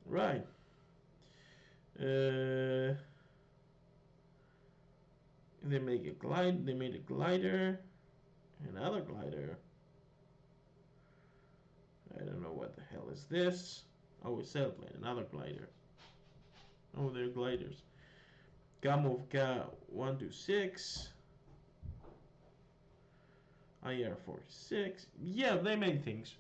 Right. They made a glider, another glider. I don't know what the hell is this. Oh, a sailplane, another glider. Oh, they're gliders. Gamovka 126, IR-46. Yeah, they made things.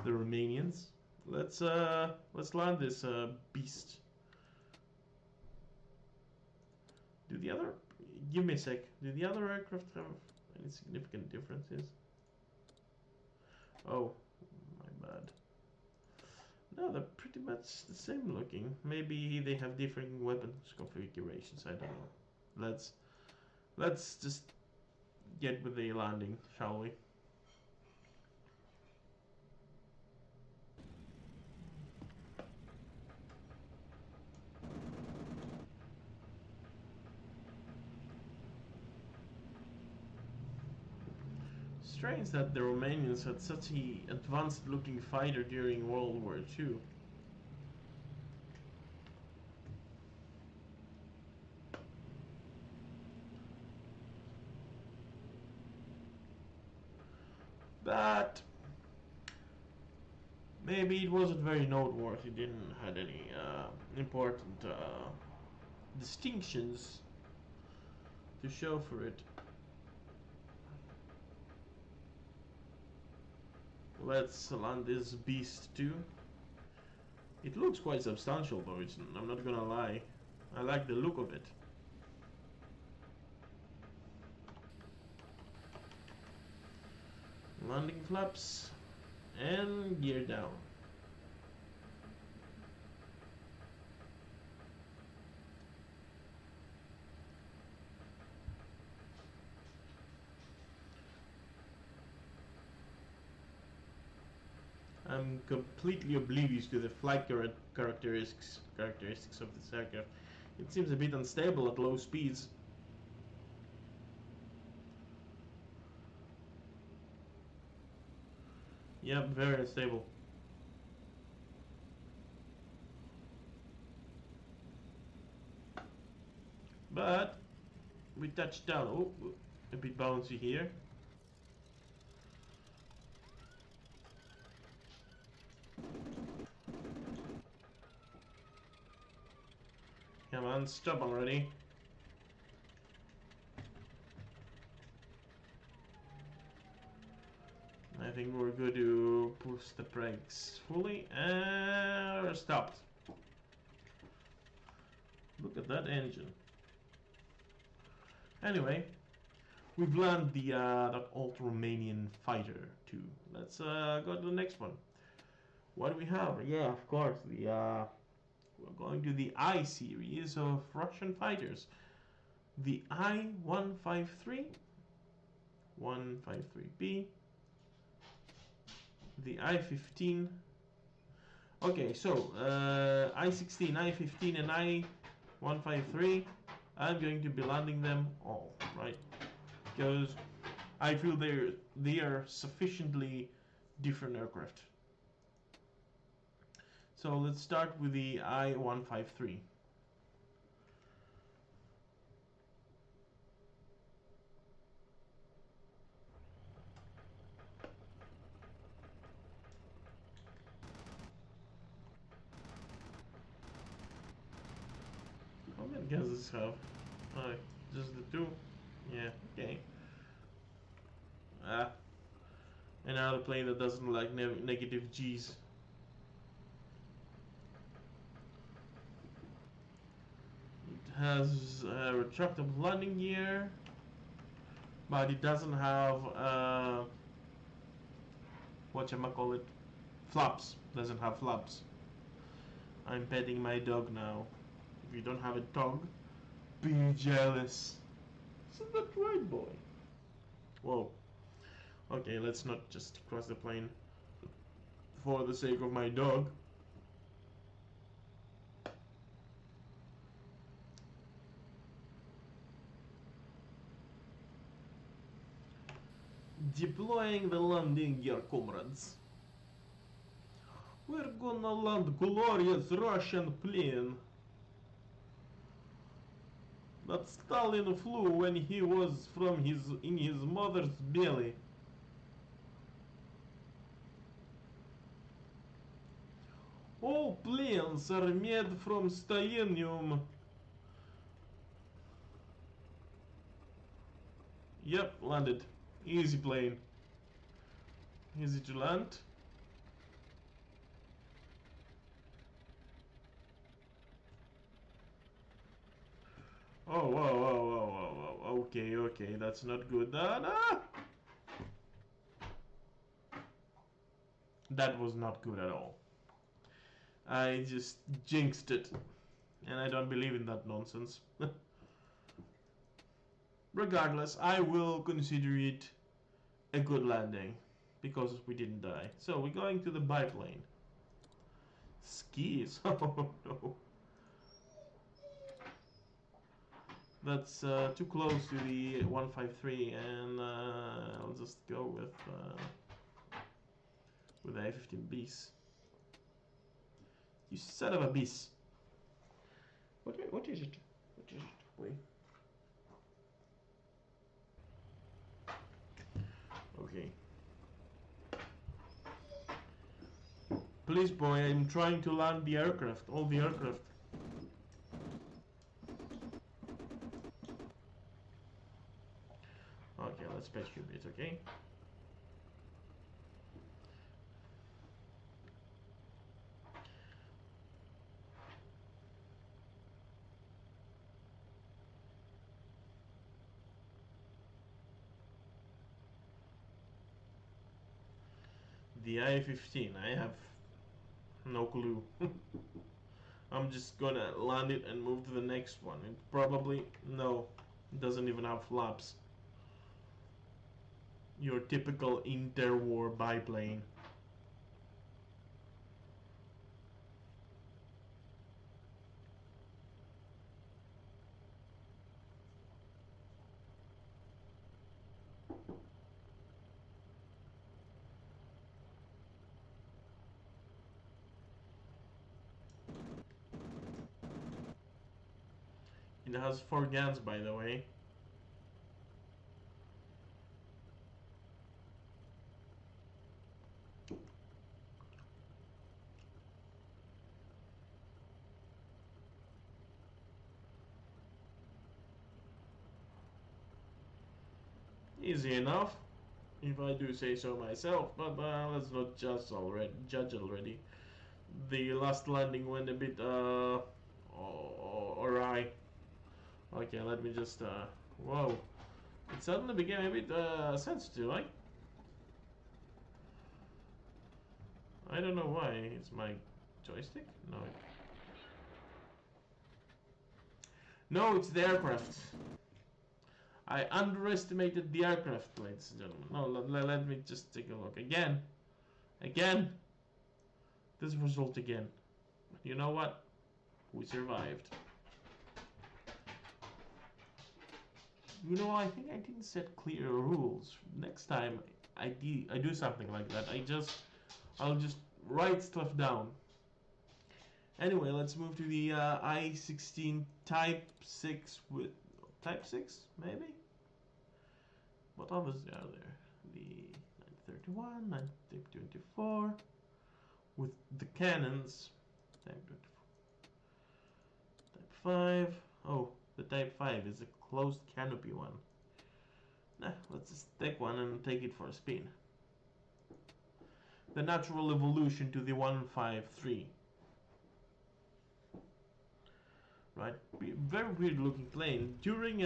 The Romanians. Let's land this beast. Give me a sec. Do the other aircraft have any significant differences? Oh, my bad. No, they're pretty much the same looking. Maybe they have different weapons configurations. I don't know. Let's just get with the landing, shall we? Strange that the Romanians had such an advanced looking fighter during World War II. But maybe it wasn't very noteworthy. It didn't had any important distinctions to show for it. Let's land this beast too. It looks quite substantial though, I'm not gonna lie. I like the look of it. Landing flaps and gear down. I'm completely oblivious to the flight characteristics of this aircraft. It seems a bit unstable at low speeds. Yep, very unstable. But we touched down. Oh, a bit bouncy here. Come on, stop already. I think we're good to push the brakes fully and stopped. Look at that engine. Anyway, we've landed the that old Romanian fighter too. Let's go to the next one. What do we have? Yeah, of course, the we're going to the I series of Russian fighters. The I-153, 153B, the I-15. Okay, so I-16, I-15, and I-153. I'm going to be landing them all, right? Because I feel they are sufficiently different aircraft. So let's start with the I-153. How many guns does this have? Just the two? Yeah, okay. Another plane that doesn't like negative G's. It has a retractable landing gear, but it doesn't have whatchamacallit, flaps. Doesn't have flaps. I'm petting my dog now. If you don't have a dog, be jealous. Isn't that right, boy? Whoa. Okay, let's not just cross the plane for the sake of my dog. Deploying the landing gear, comrades. We're gonna land glorious Russian plane that Stalin flew when he was in his mother's belly. All planes are made from styrenium. Yep, landed. Easy plane. Easy to land. Oh, whoa, whoa, whoa, whoa, whoa. Okay, okay, that's not good. That was not good at all. I just jinxed it. And I don't believe in that nonsense. Regardless, I will consider it a good landing. Because we didn't die. So we're going to the biplane. Skis. Oh no. That's too close to the 153, and I'll just go with A-15Bs. You son of a beast! What is it? What is it? Wait. Okay. Please, boy, I'm trying to land the aircraft. All the aircraft. Okay, let's patch you a bit, okay? The I-15, I have no clue. I'm just gonna land it and move to the next one. It probably, no, it doesn't even have flaps. Your typical interwar biplane. It has 4 guns, by the way. Easy enough, if I do say so myself. But let's not judge already. The last landing went a bit awry. Okay, let me just whoa. It suddenly became a bit sensitive, right? I don't know why. It's my joystick? No, it's the aircraft. I underestimated the aircraft, ladies and gentlemen. No, let me just take a look. Again. This result again. But you know what? We survived. You know, I think I didn't set clear rules. Next time I do something like that, I'll just write stuff down. Anyway, let's move to the I-16 Type 6 with Type 6 maybe. What others are there? The 931, 924 with the cannons. Type 24. Type 5. Oh, the Type 5 is a closed canopy one. Nah, let's just take one and take it for a spin. The natural evolution to the 153. Right, very weird looking plane. During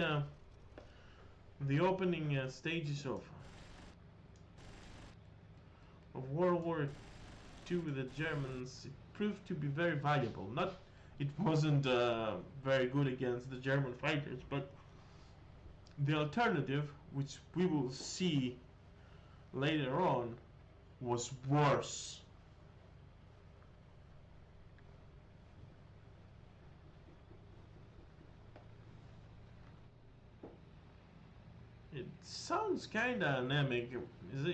the opening stages of World War II with the Germans, it proved to be very valuable. It wasn't very good against the German fighters, but the alternative, which we will see later on, was worse. It sounds kinda anemic. Is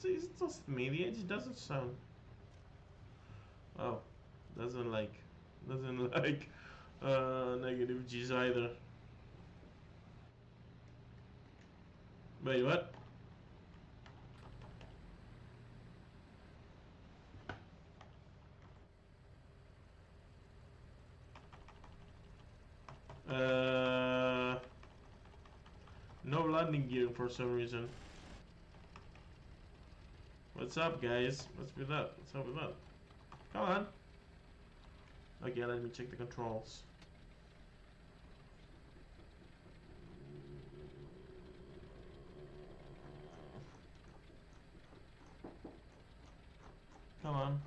it just me? It doesn't sound. Oh, doesn't like negative G's either. Wait, what? No landing gear for some reason. What's up, guys? What's with that? What's up with that? Come on. Okay, let me check the controls. Come on.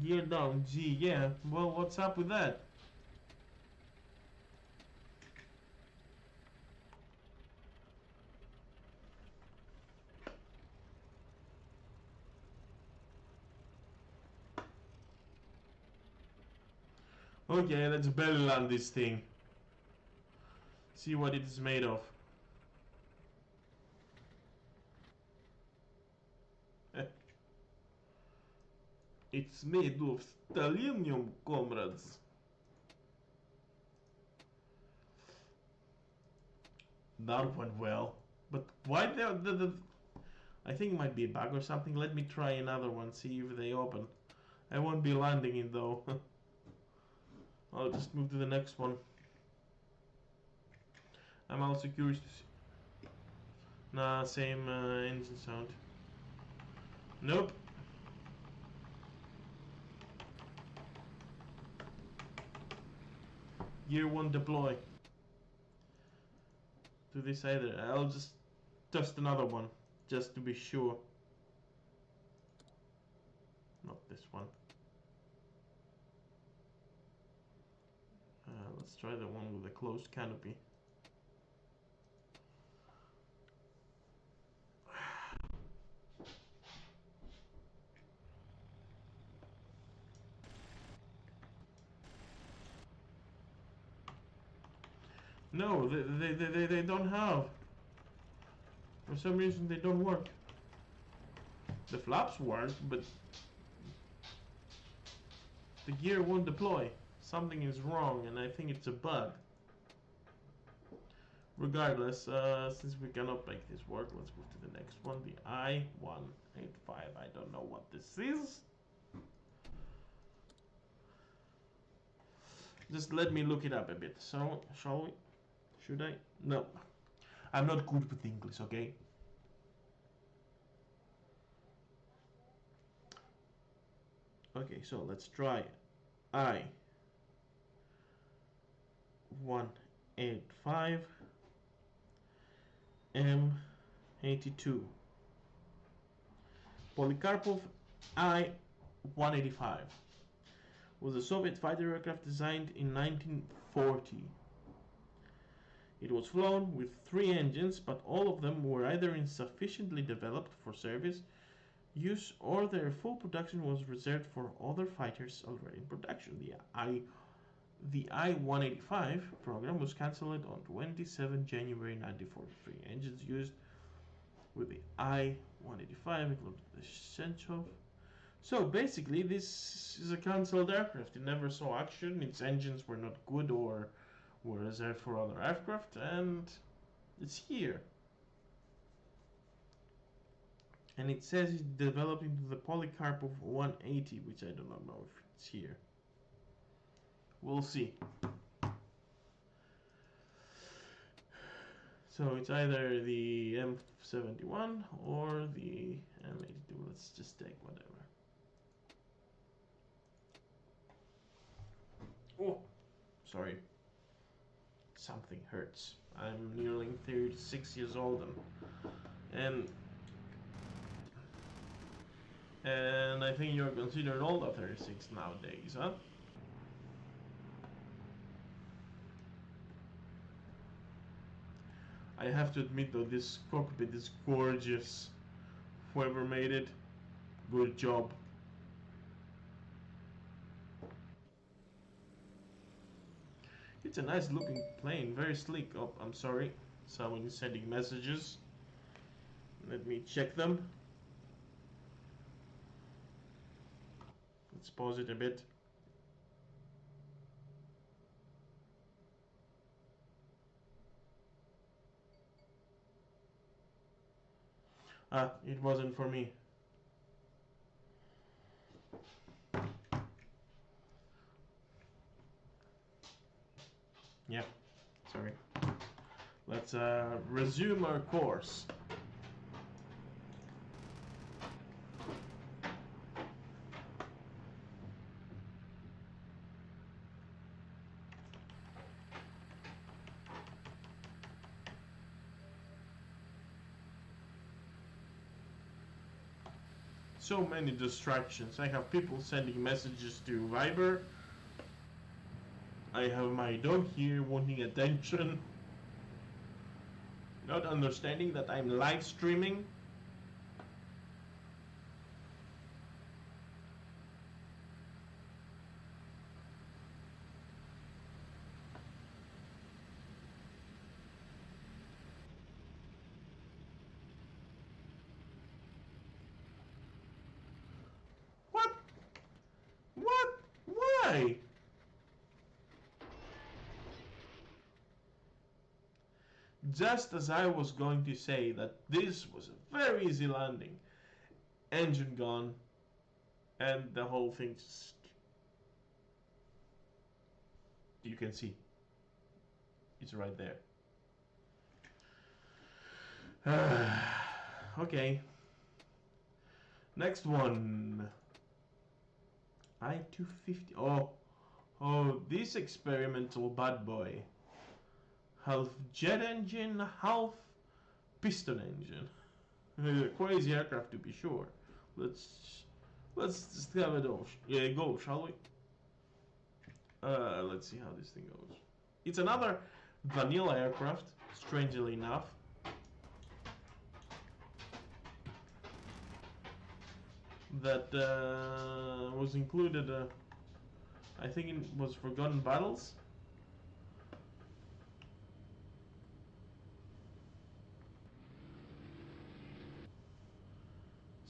Gear down, G, yeah. Well, what's up with that? Okay, let's belly land this thing. See what it is made of. It's made of titanium, comrades. That went well. But why I think it might be a bug or something. Let me try another one, see if they open. I won't be landing it though. I'll just move to the next one. I'm also curious to see. Nah, same engine sound. Nope. Gear 1 deploy. To this either. I'll just test another one, just to be sure. Not this one. Let's try the one with the closed canopy. No, they don't have. For some reason they don't work. The flaps work, but the gear won't deploy. Something is wrong, and I think it's a bug. Regardless, since we cannot make this work, let's move to the next one, the I-185. I don't know what this is. Just let me look it up a bit. So, shall we? Should I? No. I'm not good with English, okay? Okay, so let's try I-185 M82. Polikarpov I-185 was a Soviet fighter aircraft designed in 1940. It was flown with 3 engines, but all of them were either insufficiently developed for service use or their full production was reserved for other fighters already in production. The I-185 program was cancelled on 27 January 1943. Engines used with the I-185 included the Shchenchov. So basically, this is a cancelled aircraft. It never saw action. Its engines were not good or were reserved for other aircraft, and it's here. And it says it's developed into the Polikarpov 180, which I do not know if it's here. We'll see. So it's either the M71 or the M82. Let's just take whatever. Oh, sorry. Something hurts. I'm nearly 36 years old and I think you're considered old at 36 nowadays, huh? I have to admit though, this cockpit is gorgeous. Whoever made it, good job. It's a nice looking plane, very sleek. Oh, I'm sorry, someone is sending messages. Let me check them. Let's pause it a bit. Ah, it wasn't for me. Yeah, sorry. Let's resume our course. So many distractions. I have people sending messages to Viber. I have my dog here wanting attention. Not understanding that I'm live streaming. What? What? Why? Just as I was going to say that this was a very easy landing, engine gone, and the whole thing just... You can see. It's right there. Okay. Next one. I-250. Oh, this experimental bad boy. Half jet engine, half piston engine. Crazy aircraft to be sure. Let's just have it all. Yeah, go, shall we? Let's see how this thing goes. It's another vanilla aircraft, strangely enough. That was included, I think it was Forgotten Battles.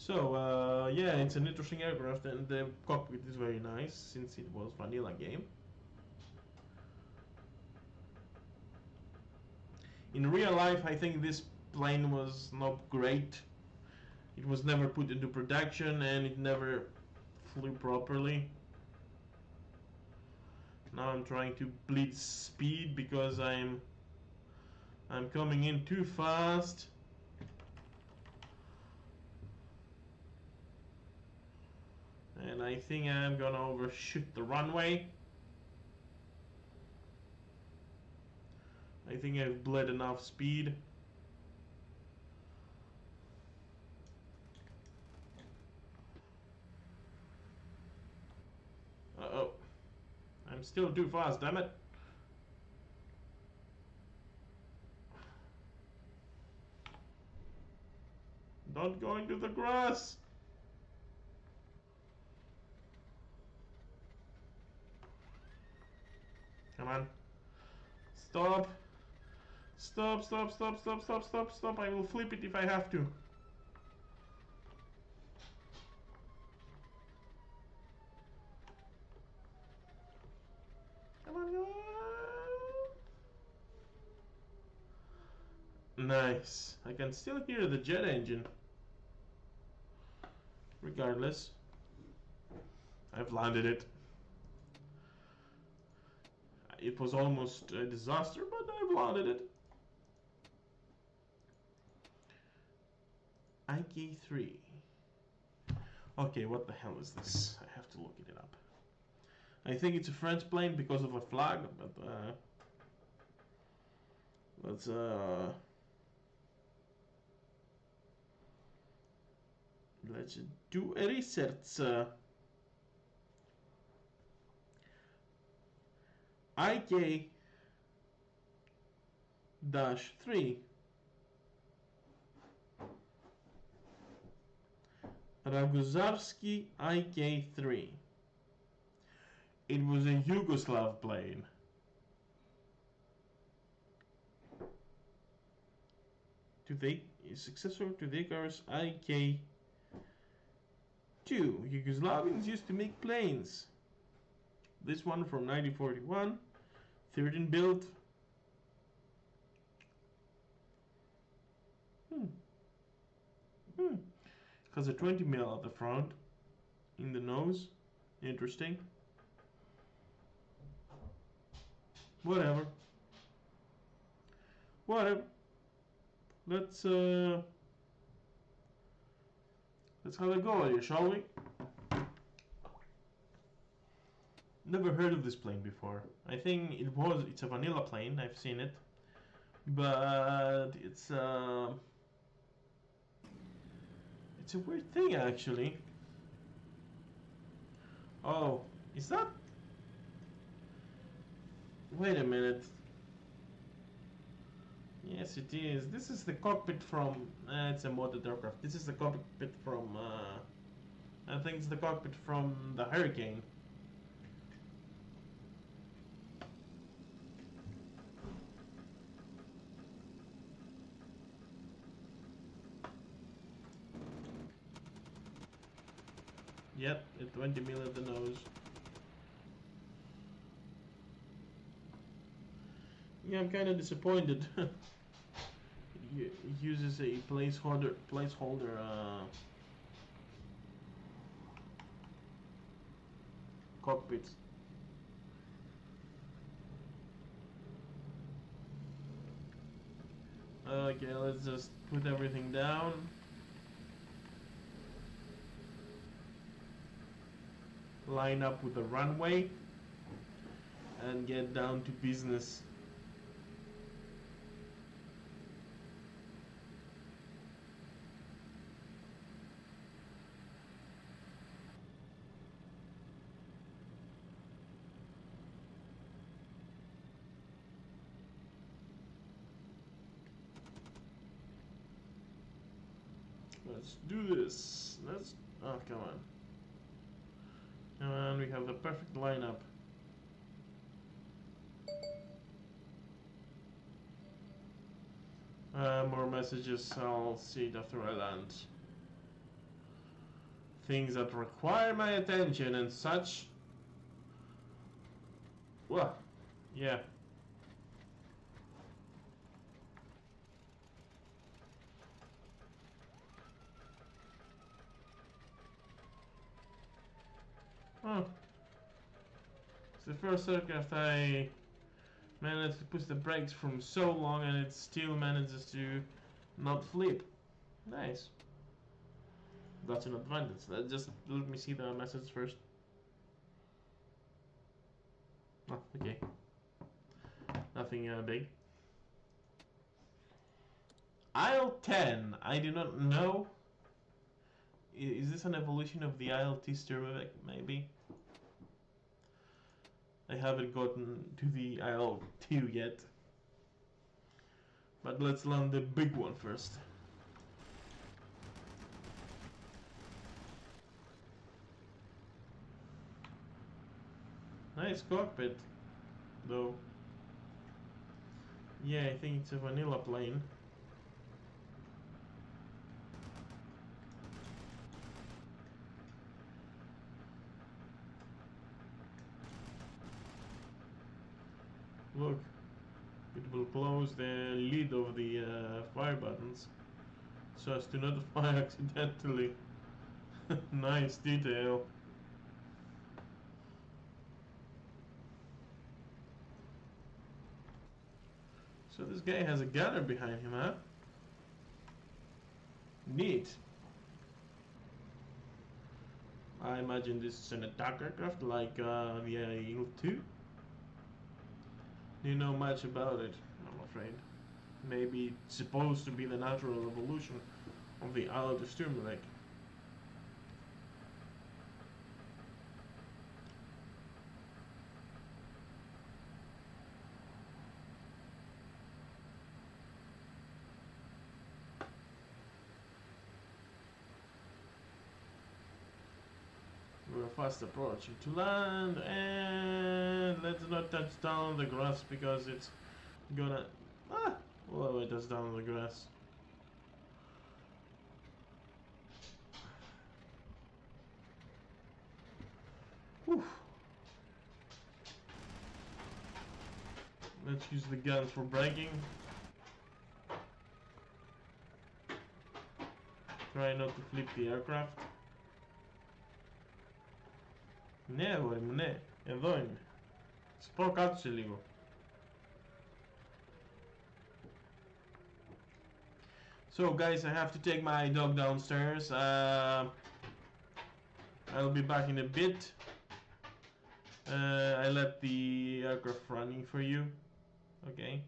So, yeah, it's an interesting aircraft, and the cockpit is very nice since it was vanilla game. In real life, I think this plane was not great. It was never put into production, and it never flew properly. Now I'm trying to blitz speed because I'm coming in too fast. And I think I'm gonna overshoot the runway. I think I've bled enough speed. Uh-oh. I'm still too fast, damn it. Don't go into the grass. Come on. Stop. Stop, stop, stop, stop, stop, stop, stop. I will flip it if I have to. Come on, come on. Nice. I can still hear the jet engine. Regardless, I've landed it. It was almost a disaster, but I've landed it. IK3. Okay, what the hell is this? I have to look it up. I think it's a French plane because of a flag, but let's do a research. IK-3 Raguzarski IK-3. It was a Yugoslav plane. Successor to the Icarus IK-2. Yugoslavians used to make planes. This one from 1941, 13 built. Has a 20 mil at the front, in the nose. Interesting. Whatever. Whatever. Let's have a go at it, shall we? Never heard of this plane before. I think it's a vanilla plane. I've seen it, but it's a weird thing actually. Oh, is that? Wait a minute. Yes, it is. This is the cockpit from. It's a modded aircraft. This is the cockpit from. I think it's the cockpit from the Hurricane. Yep, a 20 mil at the nose. Yeah, I'm kind of disappointed. It uses a placeholder cockpit. Okay, let's just put everything down. Line up with the runway and get down to business. Let's do this. Oh, come on. Come on, we have the perfect lineup. More messages, I'll see it after I land. things that require my attention and such. Well, yeah. Oh. It's the first aircraft I managed to push the brakes from so long and it still manages to not flip. Nice. That's an advantage. Just let me see the message first. Oh, okay. Nothing big. IL-10. I do not know. Is this an evolution of the IL-2 sturmovik? Maybe. I haven't gotten to the IL-2 yet. But let's land the big one first. Nice cockpit, though. Yeah, I think it's a vanilla plane. Look, it will close the lid of the fire buttons so as to not fire accidentally. Nice detail. So this guy has a gunner behind him, huh? Neat. I imagine this is an attack aircraft like the IL-2. Do you know much about it? I'm afraid. Maybe it's supposed to be the natural evolution of the IL-2 sturmovik. We're fast approaching to land, and let's not touch down the grass because it's gonna... well, it touch down the grass. Whew. Let's use the guns for braking. Try not to flip the aircraft. Ναι, αγόρι μου, ναι. Εδώ είναι. Σπάω κάτω σε λίγο. So guys, I have to take my dog downstairs. I'll be back in a bit. I let the aircraft running for you. Okay.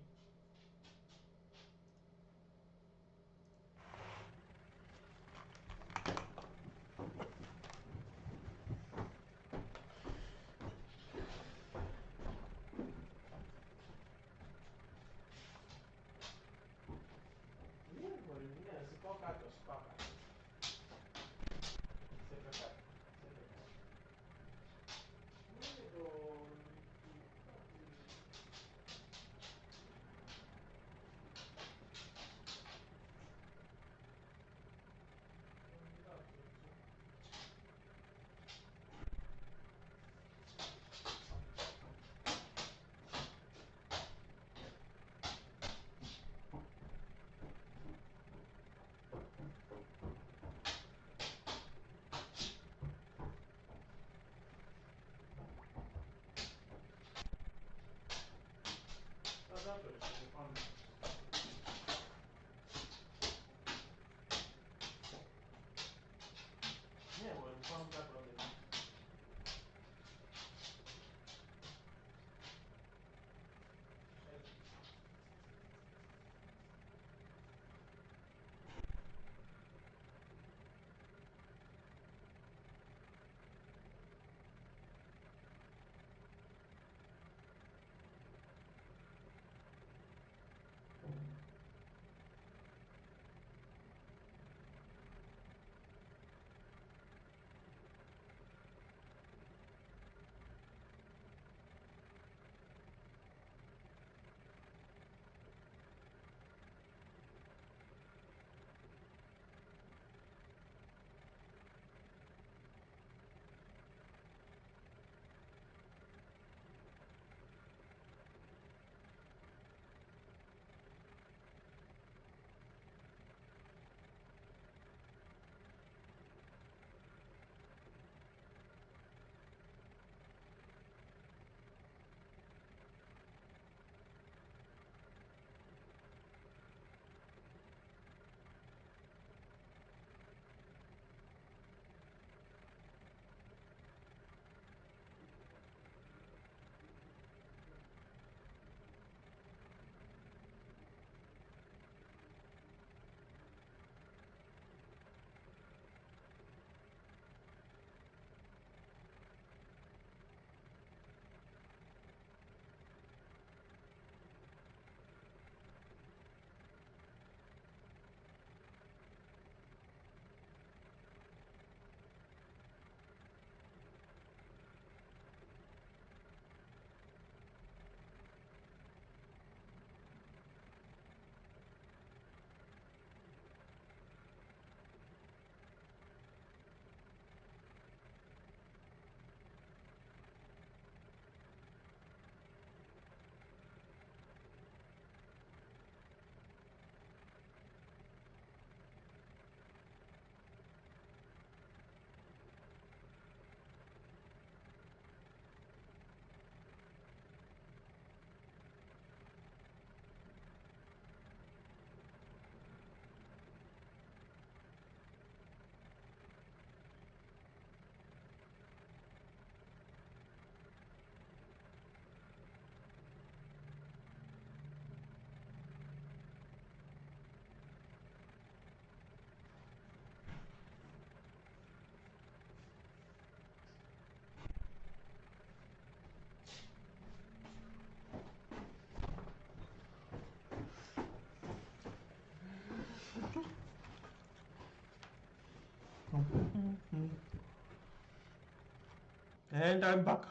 And I'm back.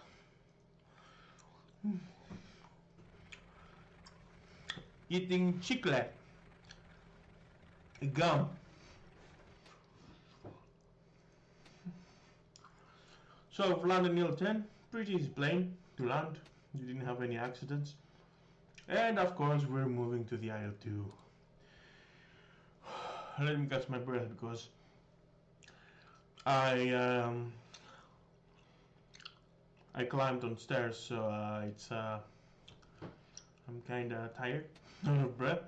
Eating chicle. Gum. So I've landed IL-10. Pretty plain to land. You didn't have any accidents. And of course we're moving to the IL-2. Let me catch my breath because I climbed on stairs, so I'm kinda tired, out of breath.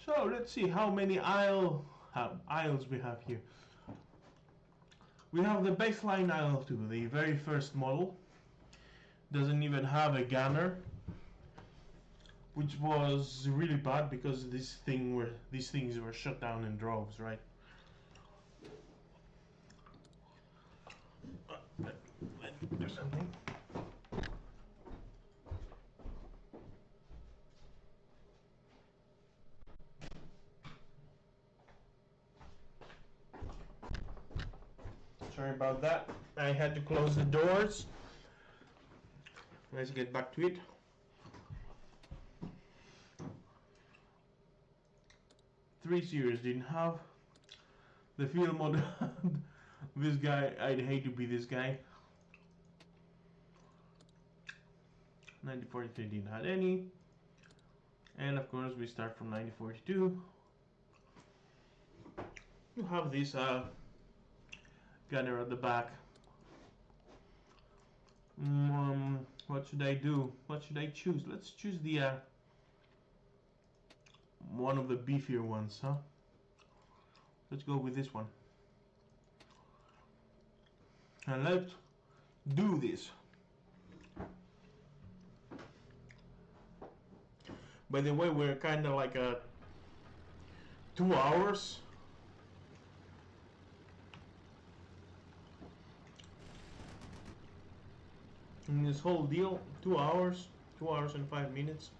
So let's see how many aisles we have here. We have the baseline IL-2, the very first model. Doesn't even have a gunner, which was really bad because these things were shut down in droves, right? Let me do something. Sorry about that. I had to close the doors. Let's get back to it. Three series didn't have. The field mod this guy, I'd hate to be this guy. 1943 didn't have any. And of course we start from 1942. You have this gunner at the back. What should I do? What should I choose? Let's choose the one of the beefier ones, huh? Let's go with this one. And let's do this. By the way, we're kind of like 2 hours. In this whole deal, 2 hours, 2 hours and 5 minutes.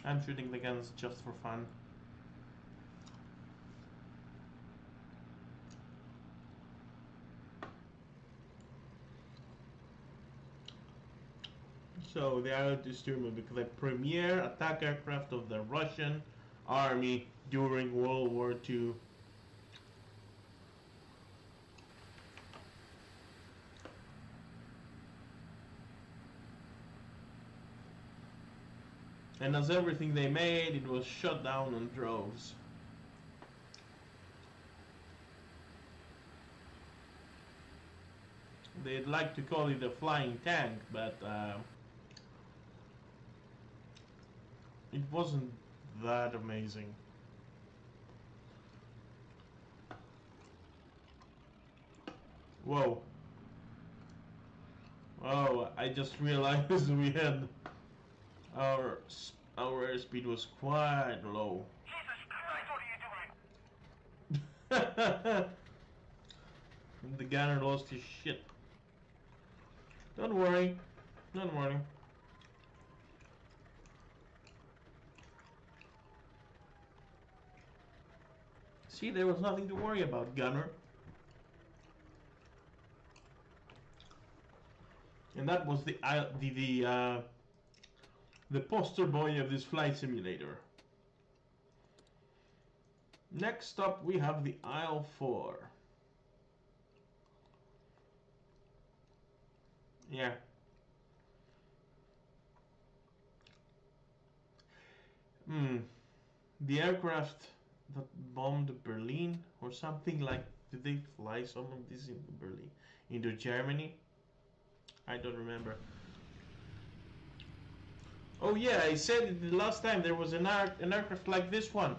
I'm shooting the guns just for fun. So the IL-2 sturmovik, the premier attack aircraft of the Russian army during World War II. And as everything they made, it was shut down on droves. They'd like to call it a flying tank, but it wasn't that amazing. Whoa. Oh, I just realized we had our airspeed was quite low. Jesus Christ, what are you doing? The gunner lost his shit. Don't worry. Don't worry. See, there was nothing to worry about, gunner. And that was the poster boy of this flight simulator. Next up we have the IL-4. Yeah. The aircraft that bombed Berlin or something, like, did they fly some of these into Berlin, into Germany? I don't remember. Oh yeah, I said it the last time there was an aircraft like this one.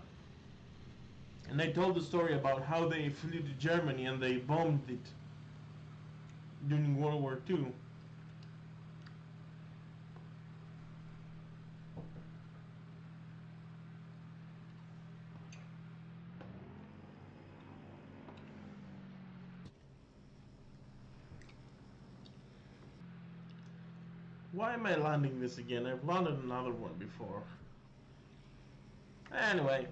And I told the story about how they flew to Germany and they bombed it. during World War II. Why am I landing this again? I've landed another one before. Anyway.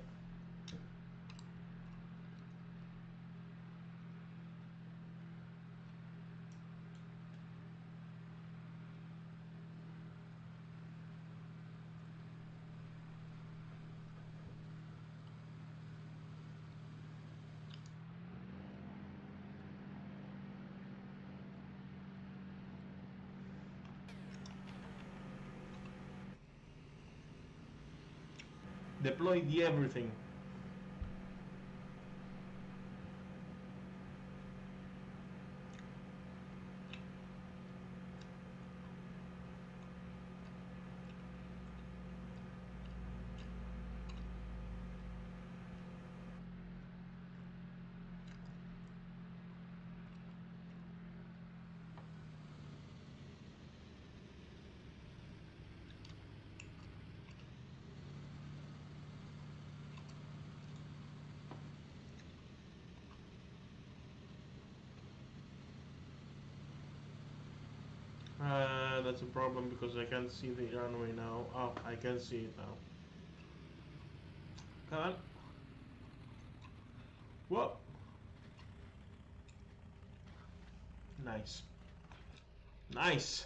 Deploy the everything. That's a problem because I can't see the runway now. Oh, I can see it now. Come on. Whoa. Nice. Nice.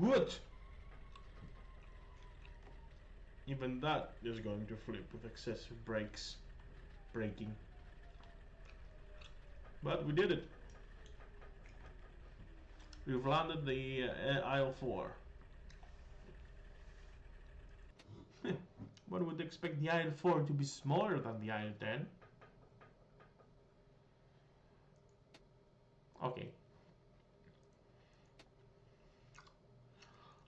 Good. Even that is going to flip with excessive brakes. Braking. But we did it. We've landed the IL-4. One would expect the IL-4 to be smaller than the IL-10. Okay.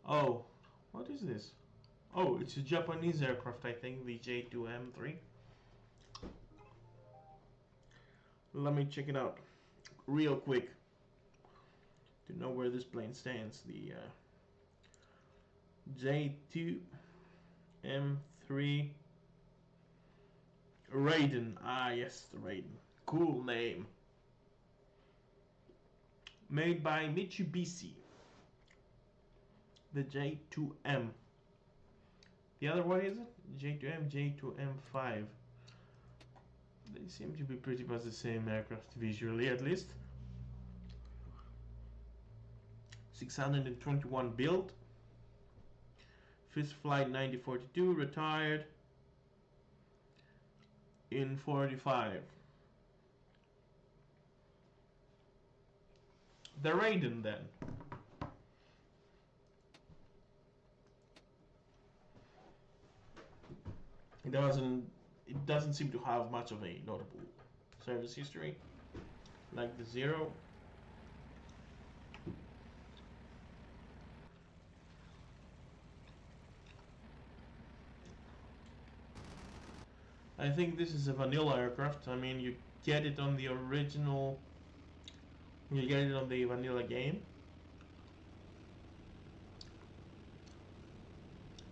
Oh, what is this? Oh, it's a Japanese aircraft, I think, the J2M3. Let me check it out real quick to know where this plane stands. The J2M3 Raiden. Ah, yes, the Raiden. Cool name. Made by Mitsubishi. The J2M. The other one is it? J2M, J2M5. They seem to be pretty much the same aircraft visually, at least. 621 build. First flight 1942, retired in 45. The Raiden then. It doesn't seem to have much of a notable service history, like the Zero. I think this is a vanilla aircraft. I mean, you get it on the original, you get it on the vanilla game.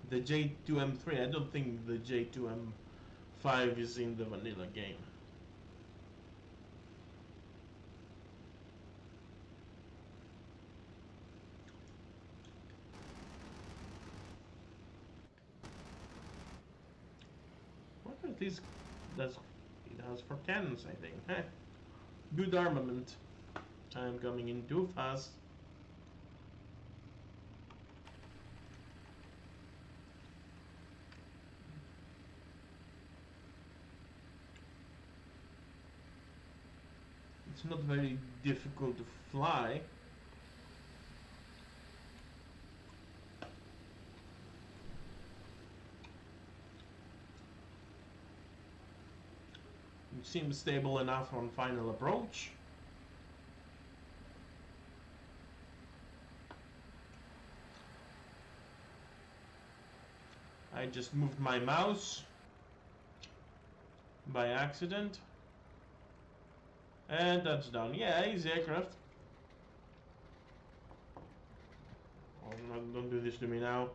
The J2M3, I don't think the J2M5 is in the vanilla game. What are these? It has for cannons, I think. Heh. Good armament. I'm coming in too fast. It's not very difficult to fly. It seems stable enough on final approach. I just moved my mouse by accident. And touchdown. Yeah, easy aircraft. don't do this to me now.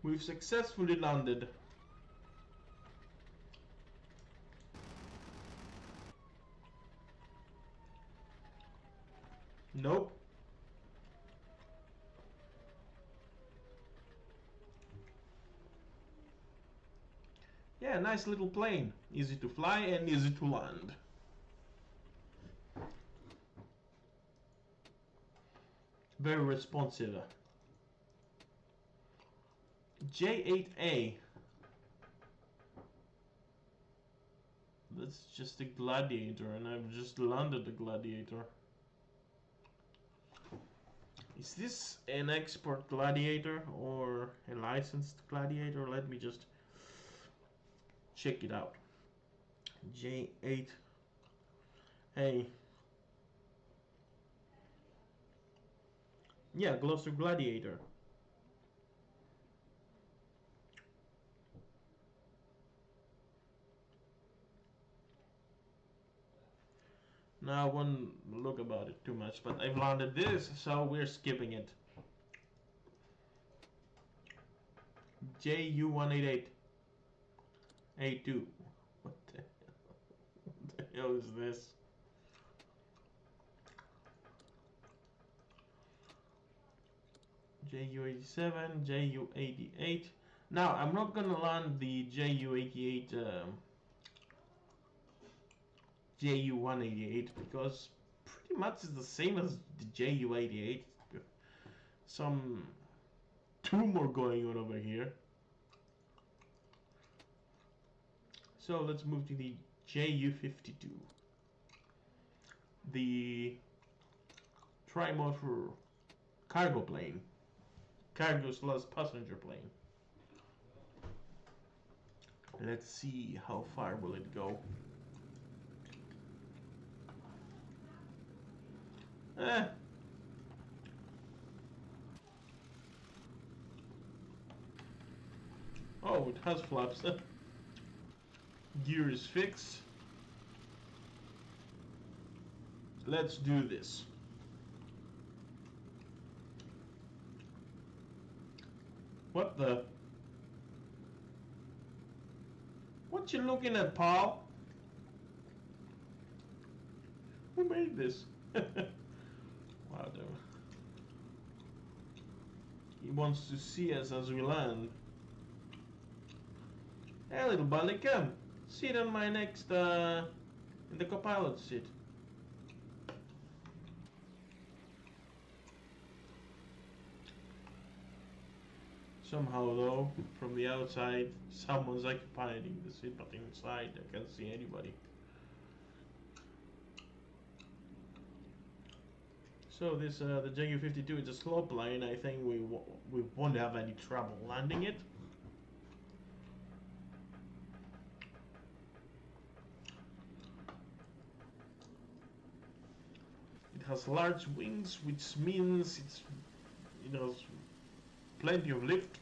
We've successfully landed. Nope. Yeah, nice little plane. Easy to fly and easy to land. Very responsive. J8A. That's just a Gladiator, and I've just landed the Gladiator. Is this an export Gladiator or a licensed Gladiator? Let me just check it out. J8A. Yeah, Gloucester Gladiator. Now I won't look about it too much, but I've landed this, so we're skipping it. JU188 A2. What the hell is this? JU87, JU88. Now I'm not gonna land the JU88 JU188 because pretty much it's the same as the JU88. Some tumor going on over here. So let's move to the JU52. The tri-motor cargo plane. Cargo / passenger plane. Let's see how far will it go. Oh, it has flaps. Gear is fixed. Let's do this. What the? What you looking at, pal? Who made this? Wow, he wants to see us as we land. Hey, little buddy, come. Sit on my next, in the co-pilot seat. Somehow, though, from the outside, someone's occupying the seat, but inside I can't see anybody. So this, the JU52 is a slow plane. I think we won't have any trouble landing it. It has large wings, which means it's, you know, plenty of lift.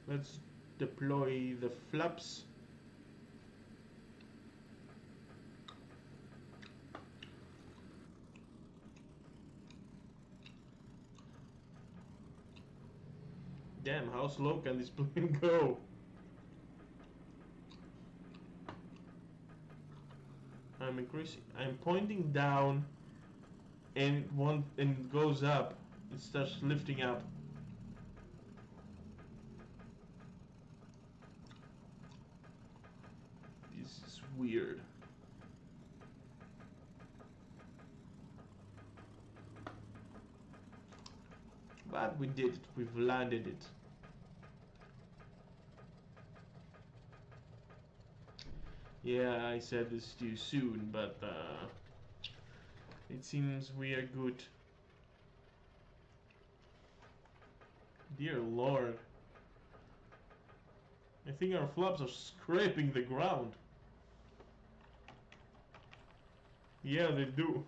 Let's deploy the flaps. Damn, how slow can this plane go? I'm increasing. I'm pointing down, and it goes up. It starts lifting up. This is weird. But we did it. We've landed it. Yeah, I said this too soon, but it seems we are good. Dear Lord. I think our flaps are scraping the ground. Yeah, they do.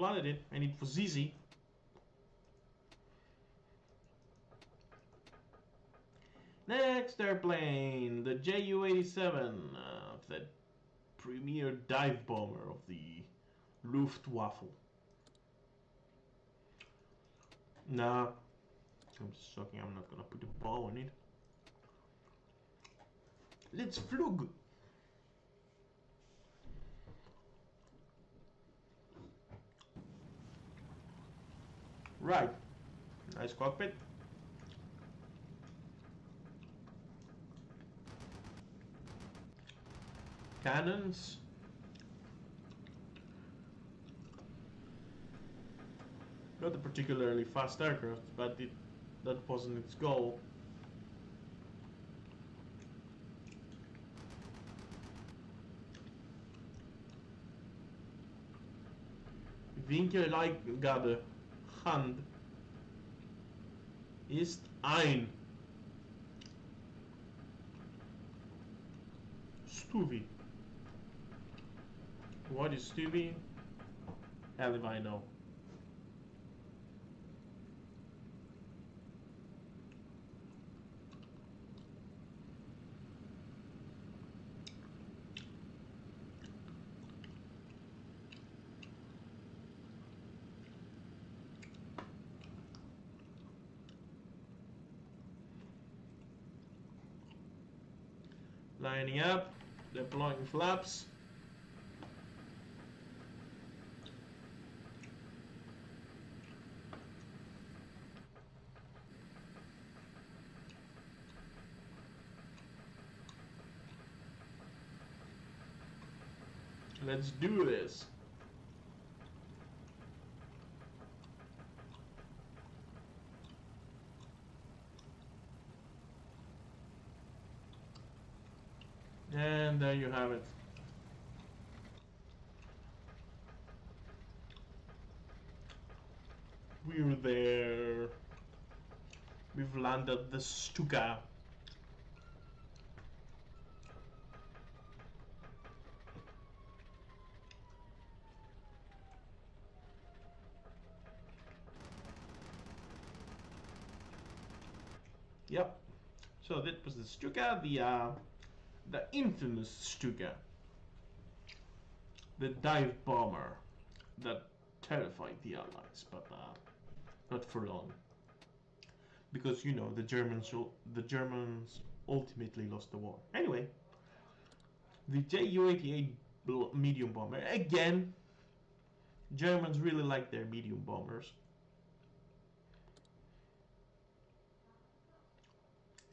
planted it, and it was easy. Next airplane, the Ju-87, the premier dive bomber of the Luftwaffe. Nah, I'm just joking, I'm not gonna put a bow on it. Let's flug! Right, nice cockpit. Cannons. Not a particularly fast aircraft, but that wasn't its goal. Winkelleitgabe Hand ist ein Stuvi. What is Stuvi? Hell if I know. Lining up, deploying flaps. Let's do this. And there you have it. We're there. We've landed the Stuka. Yep. So that was the Stuka, the infamous Stuka, the dive bomber that terrified the Allies, but not for long, because you know the Germans ultimately lost the war. Anyway, the Ju-88 medium bomber again. Germans really like their medium bombers.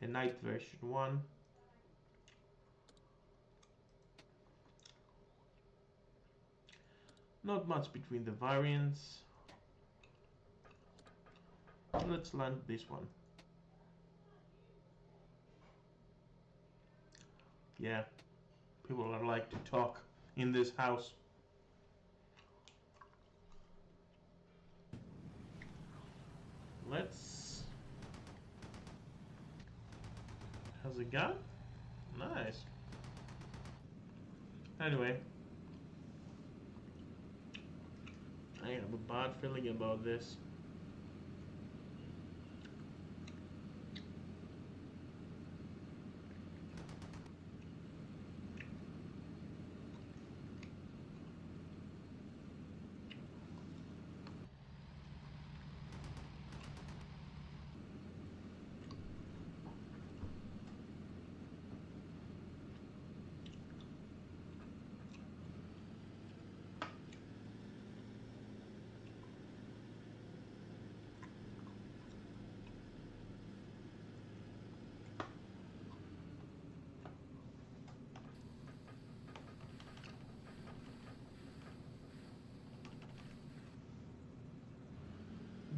The night version 1. Not much between the variants. Let's land this one. Yeah, people are like to talk in this house. Let's... Has a gun? Nice. Anyway, I have a bad feeling about this.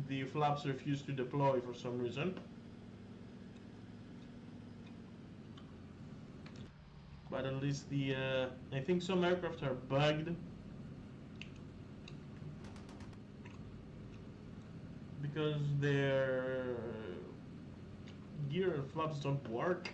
The flaps refuse to deploy for some reason. But at least the, I think some aircraft are bugged. Because their gear and flaps don't work.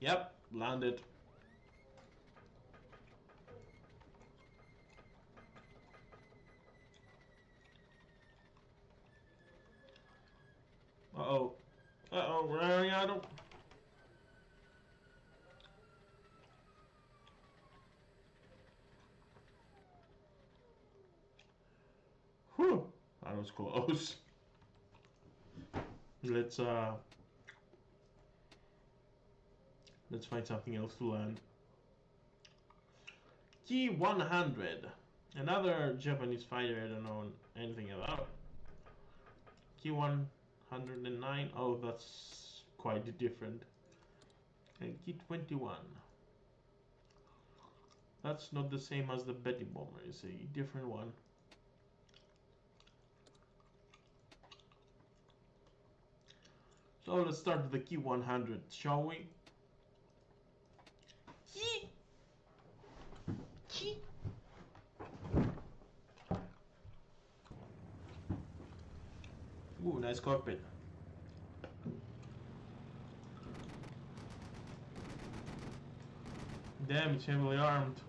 Yep, landed. Uh-oh. Uh-oh, running out of... Whew, that was close. Let's find something else to land. Key 100. Another Japanese fighter I don't know anything about. Key 109. Oh, that's quite different. And Key 21. That's not the same as the Betty Bomber, it's a different one. So let's start with the Key 100, shall we? Yee! Yee! Ooh, nice cockpit. Damn, it's heavily armed.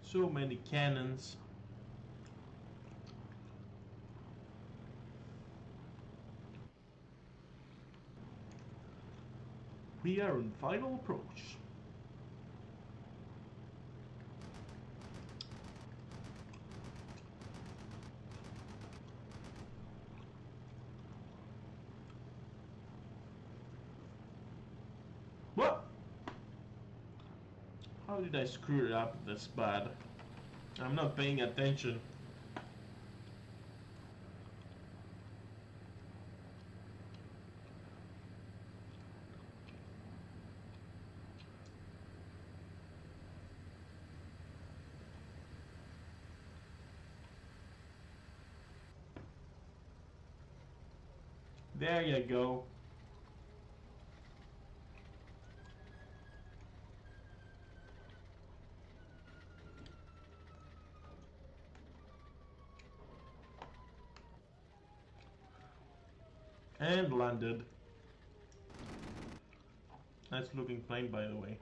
So many cannons. We are in final approach. What? How did I screw it up this bad? I'm not paying attention. There you go. And landed. Nice looking plane, by the way.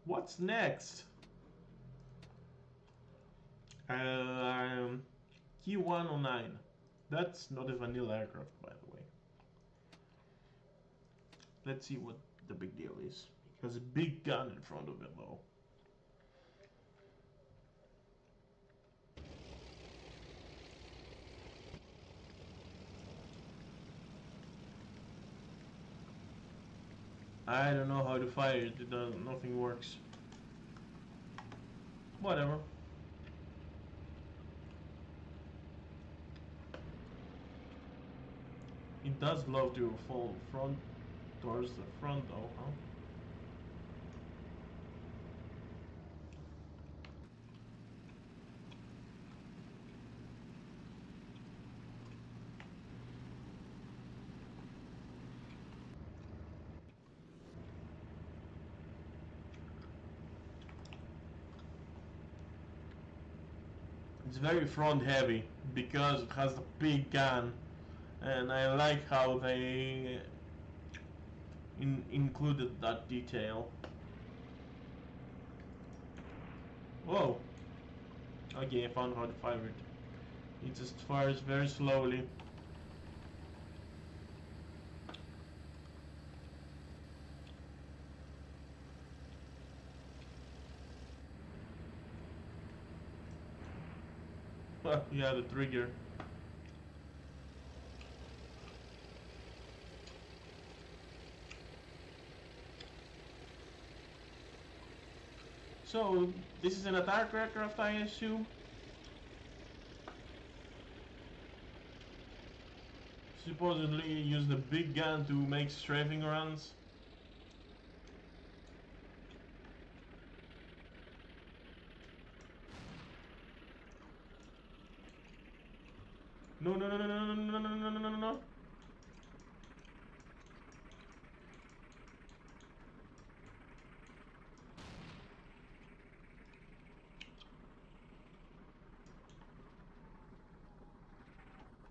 What's next? Q109. That's not a vanilla aircraft, by the way. Let's see what the big deal is. It has a big gun in front of it, though. I don't know how to fire it. Nothing works. Whatever. It does love to fall front towards the front, though, huh? It's very front heavy because it has a big gun, and I like how they included that detail. Whoa! Okay, I found how to fire it. It just fires very slowly. Yeah, the trigger. So, this is an attack aircraft, I assume? Supposedly use the big gun to make strafing runs. No, no, no, no, no, no, no, no, no, no, no.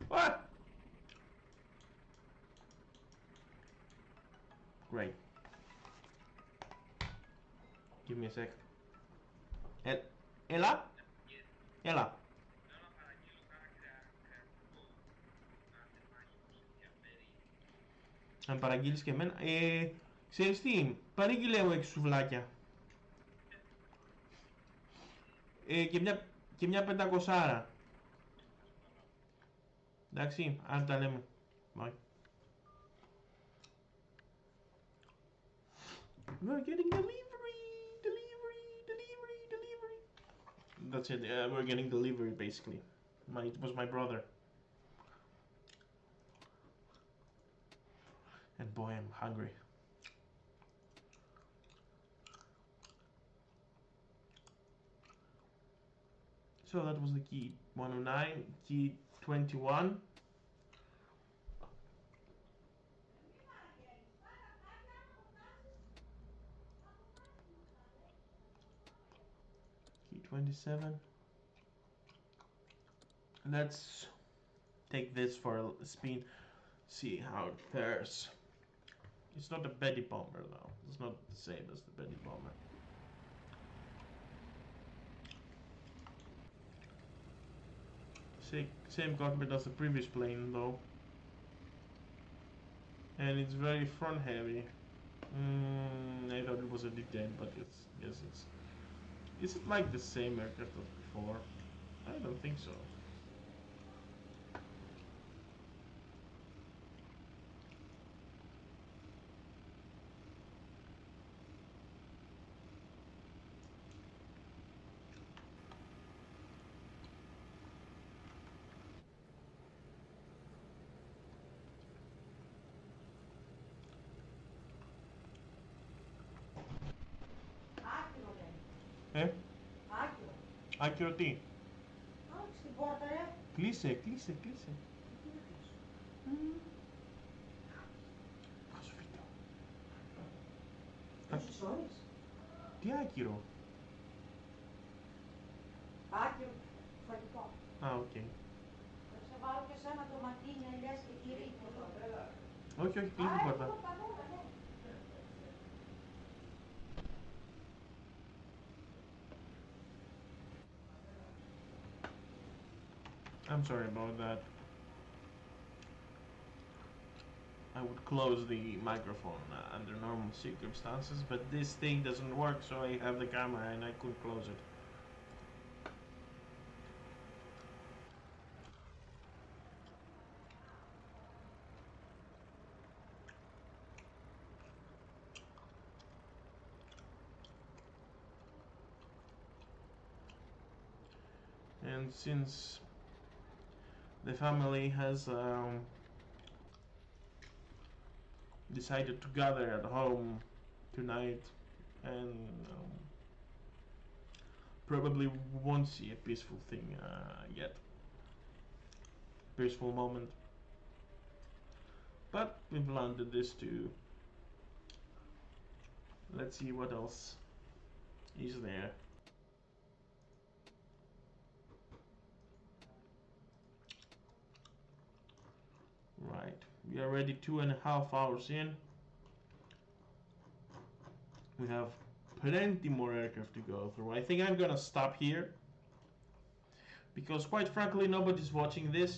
What? Great. Give me a sec. Έλα. Έλα. Αν παραγγείλεις και εμένα. Ξέρεις τι, παρήγγειλε εγώ 6 σουβλάκια. Και μια πεντακοσάρα. Εντάξει, αν τα λέμε. Bye. We're getting delivery. That's it. We're getting delivery basically. It was my brother. And boy, I'm hungry. So that was the key 109, key 21. Key 27. Let's take this for a spin, see how it fares. It's not a Betty Bomber though. It's not the same as the Betty Bomber. Same cockpit as the previous plane though. And it's very front heavy. I thought it was a D10, but yes, it's. Is it like the same aircraft as before? I don't think so. Άκυρο. Άκυρο τι? Άνοιξε την πόρτα, ρε. Κλείσε. Τι να κλείσω. Πάσο βίντεο. Πόσες ώρες. Τι άκυρο? Άκυρο φαγητό. Οκ. Θα σε βάλω και σε ένα ντοματίνι, ελιές και τυρί. Όχι, κλείνει την πόρτα. I'm sorry about that. I would close the microphone under normal circumstances, but this thing doesn't work, so I have the camera and I couldn't close it. And since the family has decided to gather at home tonight and probably won't see a peaceful thing yet. Peaceful moment. But we've landed this too. Let's see what else is there. Right, we are already 2.5 hours in. We have plenty more aircraft to go through. I think I'm gonna stop here because quite frankly nobody's watching this.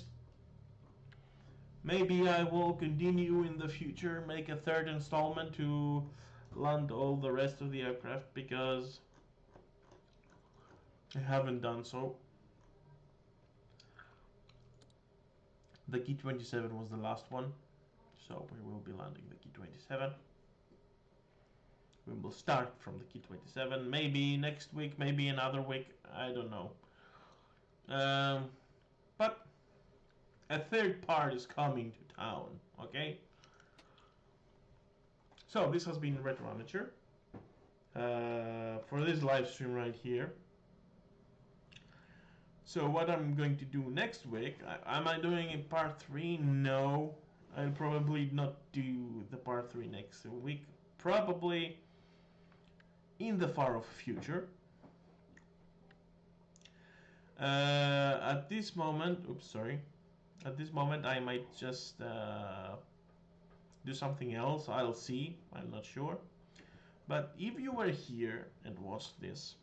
Maybe I will continue in the future, make a third installment to land all the rest of the aircraft because I haven't done so. The Ki-27 was the last one, so we will be landing the Ki-27. We will start from the Ki-27, maybe next week, maybe another week, I don't know. But a third part is coming to town, okay? So this has been Retro Amateur for this live stream right here. So what I'm going to do next week, am I doing a part 3? No, I'll probably not do the part 3 next week. Probably in the far off future. At this moment, at this moment I might just do something else. I'll see, I'm not sure. But if you were here and watched this,